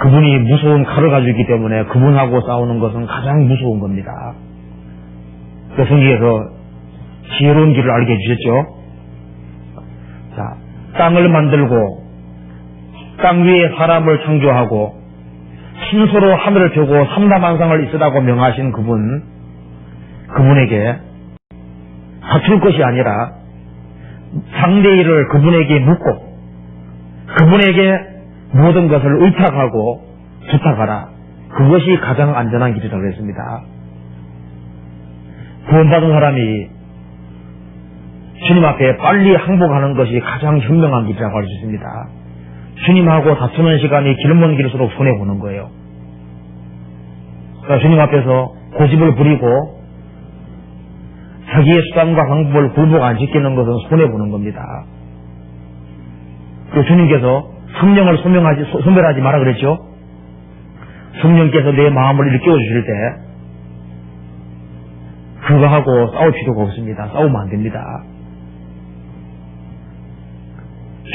그분이 무서운 칼을 가지고 있기 때문에 그분하고 싸우는 것은 가장 무서운 겁니다. 그 성경에서 지혜로운 길을 알게 해주셨죠. 자, 땅을 만들고 땅 위에 사람을 창조하고 신소로 하늘을 펴고 삼라만상을 있으라고 명하신 그분에게 다툴 것이 아니라 상대일을 그분에게 묻고 그분에게 모든 것을 의탁하고 부탁하라. 그것이 가장 안전한 길이라고 했습니다. 구원받은 사람이 주님 앞에 빨리 항복하는 것이 가장 현명한 길이라고 할 수 있습니다. 주님하고 다투는 시간이 길면 길수록 손해보는 거예요. 그러니까 주님 앞에서 고집을 부리고 자기의 수단과 방법을 굴복 안 지키는 것은 손해보는 겁니다. 그리고 주님께서 성령을 소멸하지 마라 그랬죠. 성령께서 내 마음을 일깨워 주실 때 그거하고 싸울 필요가 없습니다. 싸우면 안 됩니다.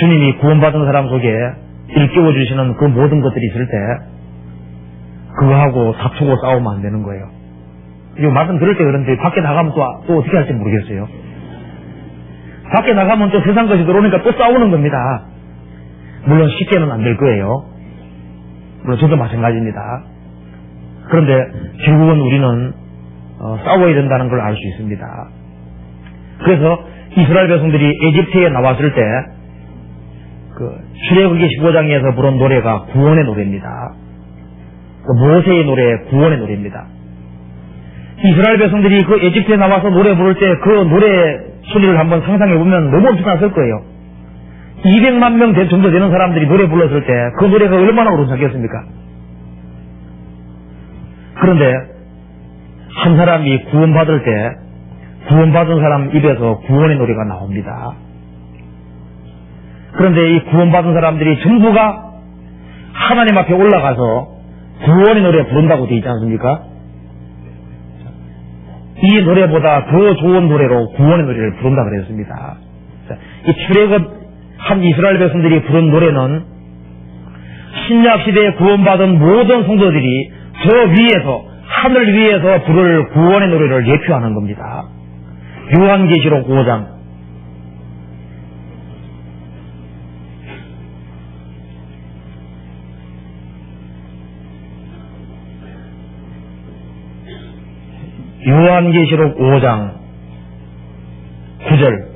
주님이 구원받은 사람 속에 일깨워 주시는 그 모든 것들이 있을 때 그거하고 다투고 싸우면 안 되는 거예요. 이 말씀 들을 때 그런데 밖에 나가면 또 어떻게 할지 모르겠어요. 밖에 나가면 또 세상 것이 들어오니까 또 싸우는 겁니다. 물론 쉽게는 안 될 거예요. 물론 저도 마찬가지입니다. 그런데 결국은 우리는 싸워야 된다는 걸 알 수 있습니다. 그래서 이스라엘 백성들이 에집트에 나왔을 때 출애굽기 15장에서 부른 노래가 구원의 노래입니다. 모세의 노래, 구원의 노래입니다. 이스라엘 백성들이 그 에집트에 나와서 노래 부를 때 그 노래 소리를 한번 상상해보면 너무 엄청났을 거예요. 200만 명 정도 되는 사람들이 노래 불렀을 때 그 노래가 얼마나 오르셨겠습니까? 그런데 한 사람이 구원받을 때 구원받은 사람 입에서 구원의 노래가 나옵니다. 그런데 이 구원받은 사람들이 전부가 하나님 앞에 올라가서 구원의 노래 부른다고 되어 있지 않습니까? 이 노래보다 더 좋은 노래로 구원의 노래를 부른다 그랬습니다. 이 출애굽한 이스라엘 백성들이 부른 노래는 신약 시대에 구원받은 모든 성도들이 저 위에서 하늘 위에서 부를 구원의 노래를 예표하는 겁니다. 요한계시록 5장 요한계시록 5장 9절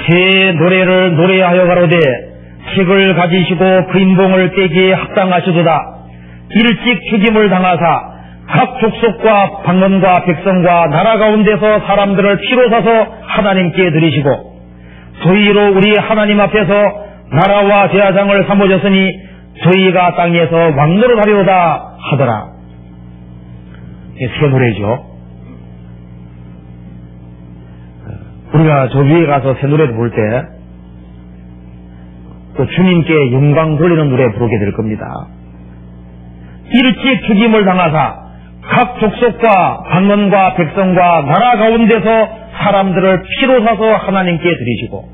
새 노래를 노래하여 가로되 책을 가지시고 그 인봉을 떼기에 합당하시도다. 일찍 죽임을 당하사 각 족속과 방언과 백성과 나라 가운데서 사람들을 피로 사서 하나님께 드리시고 저희로 우리 하나님 앞에서 나라와 제사장을 삼으셨으니 저희가 땅에서 왕노릇하리로다 하더라. 이게 새 노래죠. 우리가 저 위에 가서 새 노래를 부를 때 또 주님께 영광 돌리는 노래 부르게 될 겁니다. 일찍 죽임을 당하사 각 족속과 방언과 백성과 나라 가운데서 사람들을 피로 사서 하나님께 드리시고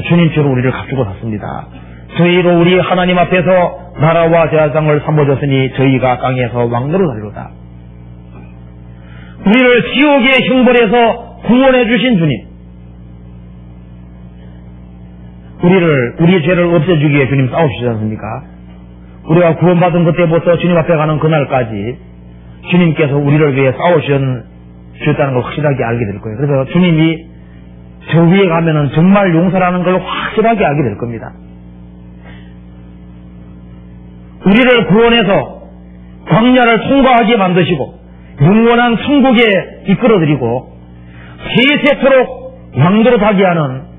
주님께로 우리를 값주고 샀습니다. 저희로 우리 하나님 앞에서 나라와 제사장을 삼으셨으니 저희가 땅에서 왕노릇하리로다. 우리를 지옥의 형벌에서 구원해 주신 주님, 우리의 죄를 없애주기 위해 주님 싸우시지 않습니까? 우리가 구원받은 그때부터 주님 앞에 가는 그날까지 주님께서 우리를 위해 싸우셨다는 걸 확실하게 알게 될 거예요. 그래서 주님이 저 위에 가면은 정말 용서라는 걸 확실하게 알게 될 겁니다. 우리를 구원해서 광야를 통과하게 만드시고 영원한 천국에 이끌어드리고 세세토록 왕노릇하게 하는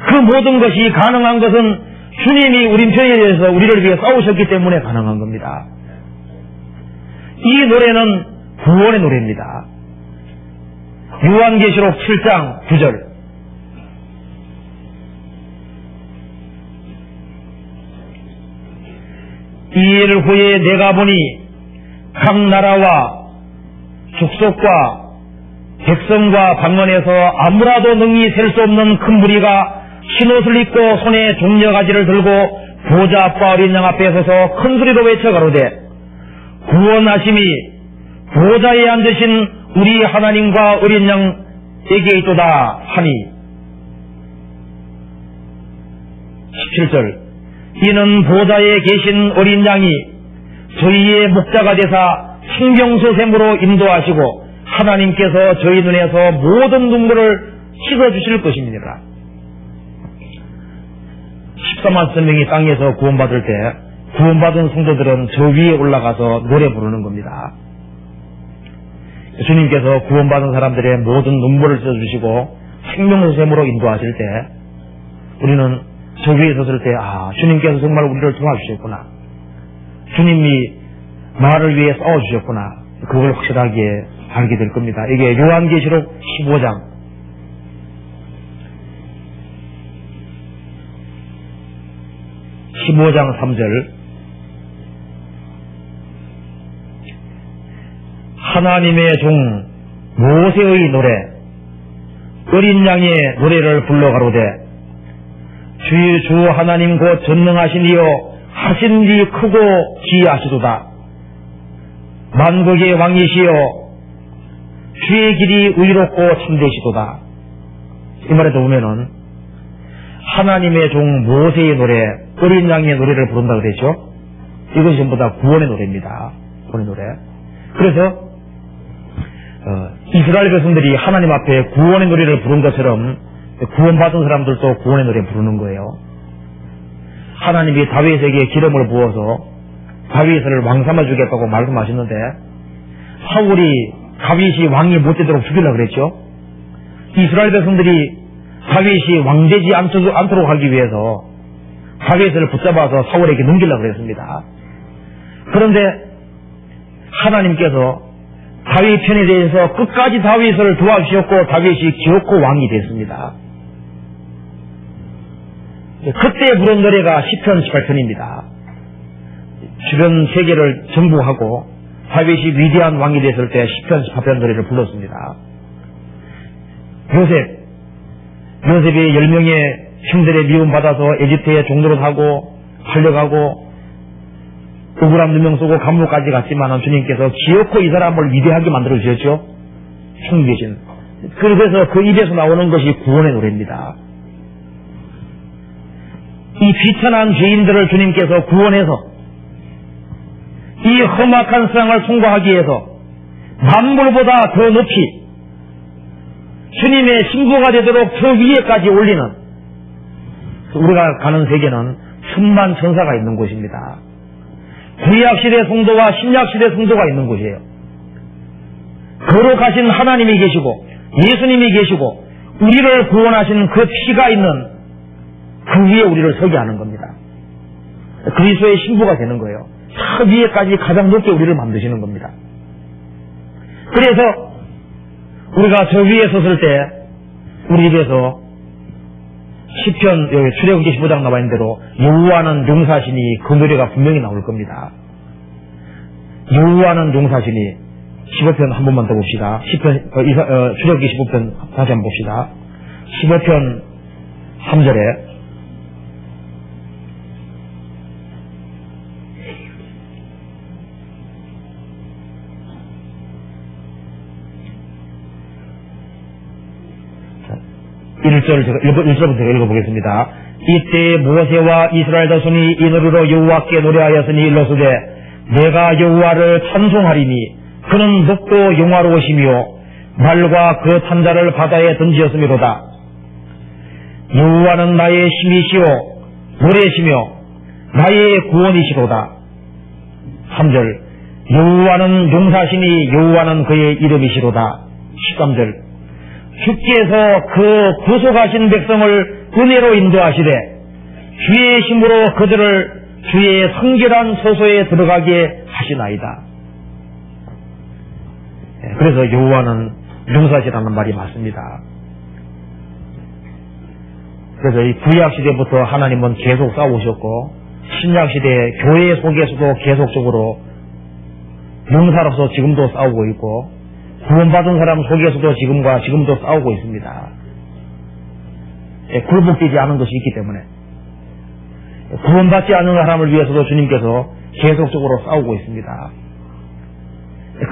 그 모든 것이 가능한 것은 주님이 우리 편에 대해서 우리를 위해 싸우셨기 때문에 가능한 겁니다. 이 노래는 구원의 노래입니다. 요한계시록 7장 9절 이일 후에 내가 보니 각 나라와 족속과 백성과 방언에서 아무라도 능히 셀 수 없는 큰 무리가 흰옷을 입고 손에 종려가지를 들고 보좌 앞과 어린 양 앞에 서서 큰 소리로 외쳐 가로되 구원하심이 보좌에 앉으신 우리 하나님과 어린 양에게 있도다 하니 17절 이는 보좌에 계신 어린 양이 저희의 목자가 되사 생명수샘으로 인도하시고 하나님께서 저희 눈에서 모든 눈물을 씻어주실 것입니다. 14만 명이 땅에서 구원받을 때 구원받은 성도들은 저 위에 올라가서 노래 부르는 겁니다. 주님께서 구원받은 사람들의 모든 눈물을 씻어주시고 생명수샘으로 인도하실 때 우리는 저 위에 섰을 때 주님께서 정말 우리를 도와주셨구나. 주님이 나를 위해 싸워주셨구나. 그걸 확실하게 알게 될 겁니다. 이게 요한계시록 15장 3절 하나님의 종 모세의 노래 어린 양의 노래를 불러 가로되 주 하나님 곧 전능하신 이여 하신 이 크고 기이하시도다. 만국의 왕이시여 주의 길이 의롭고 참되시도다. 이 말에도 보면은 하나님의 종 모세의 노래 어린 양의 노래를 부른다고 그랬죠. 이것이 전부 다 구원의 노래입니다. 구원의 노래. 그래서 이스라엘 백성들이 하나님 앞에 구원의 노래를 부른 것처럼 구원받은 사람들도 구원의 노래 부르는 거예요. 하나님이 다윗에게 기름을 부어서 다윗을 왕 삼아 주겠다고 말씀하셨는데 사울이 다윗이 왕이 못 되도록 죽이려고 그랬죠. 이스라엘 백성들이 다윗이 왕되지 않도록 하기 위해서 다윗을 붙잡아서 사울에게 넘기려고 그랬습니다. 그런데 하나님께서 다윗 편에 대해서 끝까지 다윗을 도와주셨고 다윗이 기어코 왕이 됐습니다. 그때 부른 노래가 시편 18편입니다. 주변 세계를 정복하고 다윗이 위대한 왕이 됐을 때 시편 18편 노래를 불렀습니다. 요셉이 10명의 형들의 미움받아서 에집트에 종로로 하고 팔려가고 억울한 누명 쓰고 감옥까지 갔지만 주님께서 기어코 이 사람을 위대하게 만들어 주셨죠. 충계신. 그래서 그 입에서 나오는 것이 구원의 노래입니다. 이 비천한 죄인들을 주님께서 구원해서 이 험악한 세상을 통과하기 위해서 만물보다 더 높이 주님의 신부가 되도록 저 위에까지 올리는, 우리가 가는 세계는 천만 천사가 있는 곳입니다. 구약시대 성도와 신약시대 성도가 있는 곳이에요. 거룩하신 하나님이 계시고 예수님이 계시고 우리를 구원하신 그 피가 있는 그 위에 우리를 서게 하는 겁니다. 그리스도의 신부가 되는 거예요. 저 위에까지 가장 높게 우리를 만드시는 겁니다. 그래서 우리가 저 위에 섰을 때 우리 입에서 시편 출애굽기 15장 나와 있는 대로 여호와는 용사시니 그 노래가 분명히 나올 겁니다. 여호와는 용사시니 15편 한 번만 더 봅시다. 출애굽기 15편 다시 한번 봅시다. 15편 3절에 제가 1절부터 읽어보겠습니다. 이때 모세와 이스라엘 자손이 이 노래로 여호와께 노래하였으니 일러서되 내가 여호와를 찬송하리니 그는 높고 영화로우시며 말과 그 탄자를 바다에 던지었음이로다. 여호와는 나의 힘이시오 노래시며 나의 구원이시로다. 3절 여호와는 용사시니 여호와는 그의 이름이시로다. 13절 주께서 그 구속하신 백성을 은혜로 인도하시되 주의 힘으로 그들을 주의 성결한 소소에 들어가게 하시나이다. 그래서 여호와는 용사시라는 말이 맞습니다. 그래서 이 구약시대부터 하나님은 계속 싸우셨고 신약시대 교회 속에서도 계속적으로 용사로서 지금도 싸우고 있고 구원받은 사람 속에서도 지금도 싸우고 있습니다. 굴복되지 않은 것이 있기 때문에 구원받지 않은 사람을 위해서도 주님께서 계속적으로 싸우고 있습니다.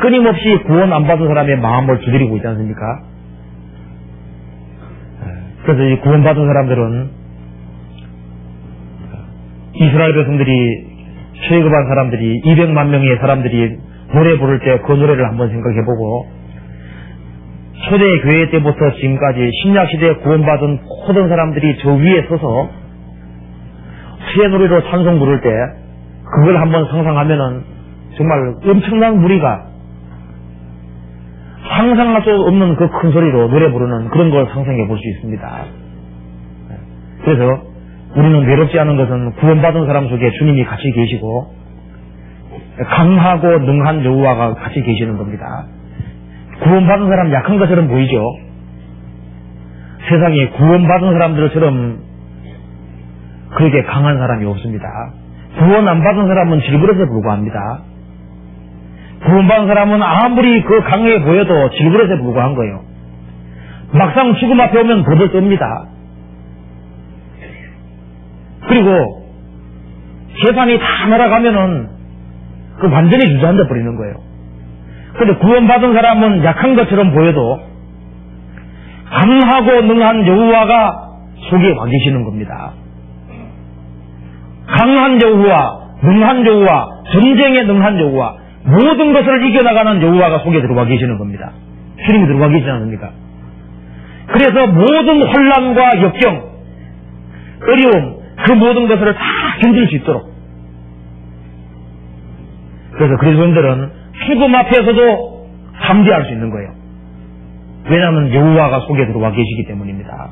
끊임없이 구원 안 받은 사람의 마음을 두드리고 있지 않습니까? 그래서 이 구원받은 사람들은 이스라엘 백성들이 출애굽한 사람들이 200만 명의 사람들이 노래 부를 때 그 노래를 한번 생각해보고 초대교회 때부터 지금까지 신약시대에 구원받은 모든 사람들이 저 위에 서서 새 노래로 찬송 부를 때 그걸 한번 상상하면은 정말 엄청난 무리가 상상할 수 없는 그 큰 소리로 노래 부르는 그런 걸 상상해 볼 수 있습니다. 그래서 우리는 외롭지 않은 것은 구원받은 사람 속에 주님이 같이 계시고 강하고 능한 여호와가 같이 계시는 겁니다. 구원받은 사람 약한 것처럼 보이죠. 세상에 구원받은 사람들처럼 그렇게 강한 사람이 없습니다. 구원 안 받은 사람은 질그릇에 불과합니다. 구원받은 사람은 아무리 그 강해 보여도 질그릇에 불과한 거예요. 막상 죽음 앞에 오면 버들 뜹니다. 그리고 재산이 다 날아가면은 그 완전히 주저앉아 버리는 거예요. 그런데 구원받은 사람은 약한 것처럼 보여도 강하고 능한 여호와가 속에 와 계시는 겁니다. 강한 여호와, 능한 여호와, 전쟁에 능한 여호와, 모든 것을 이겨나가는 여호와가 속에 들어와 계시는 겁니다. 주님이 들어와 계시지 않습니까? 그래서 모든 혼란과 역경, 어려움, 그 모든 것을 다 견딜 수 있도록. 그래서 그리스도인들은 죽음 앞에서도 담대할 수 있는 거예요. 왜냐하면 여호와가 속에 들어와 계시기 때문입니다.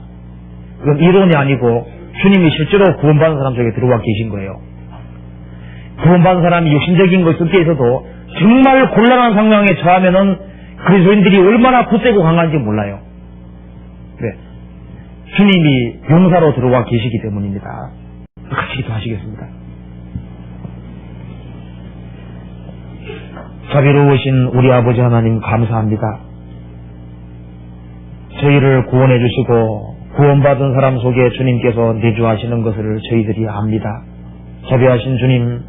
이건 이론이 아니고 주님이 실제로 구원받은 사람 속에 들어와 계신 거예요. 구원받은 사람이 육신적인 것 속에 있어도 정말 곤란한 상황에 처하면은 그리스도인들이 얼마나 굳세고 강한지 몰라요. 네. 주님이 용사로 들어와 계시기 때문입니다. 같이 기도하시겠습니다. 자비로우신 우리 아버지 하나님 감사합니다. 저희를 구원해 주시고 구원받은 사람 속에 주님께서 내주하시는 것을 저희들이 압니다. 자비하신 주님,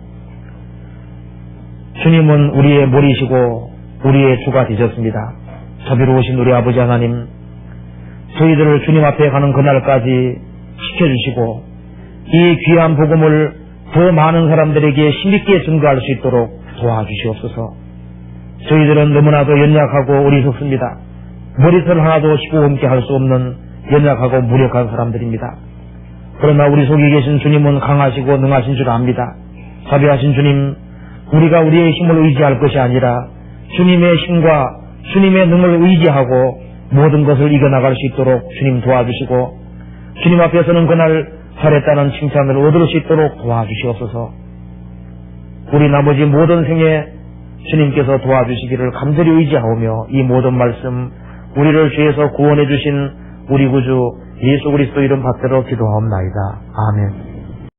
주님은 우리의 머리시고 우리의 주가 되셨습니다. 자비로우신 우리 아버지 하나님, 저희들을 주님 앞에 가는 그날까지 지켜주시고 이 귀한 복음을 더 많은 사람들에게 힘있게 증거할 수 있도록 도와주시옵소서. 저희들은 너무나도 연약하고 어리석습니다. 머리털 하나도 시고 할 수 없는 연약하고 무력한 사람들입니다. 그러나 우리 속에 계신 주님은 강하시고 능하신 줄 압니다. 자비하신 주님, 우리가 우리의 힘을 의지할 것이 아니라 주님의 힘과 주님의 능을 의지하고 모든 것을 이겨나갈 수 있도록 주님 도와주시고 주님 앞에서는 그날 잘했다는 칭찬을 얻을 수 있도록 도와주시옵소서. 우리 나머지 모든 생에 주님께서 도와주시기를 간절히 의지하오며 이 모든 말씀 우리를 죄에서 구원해 주신 우리 구주 예수 그리스도 이름 받들어 기도하옵나이다. 아멘.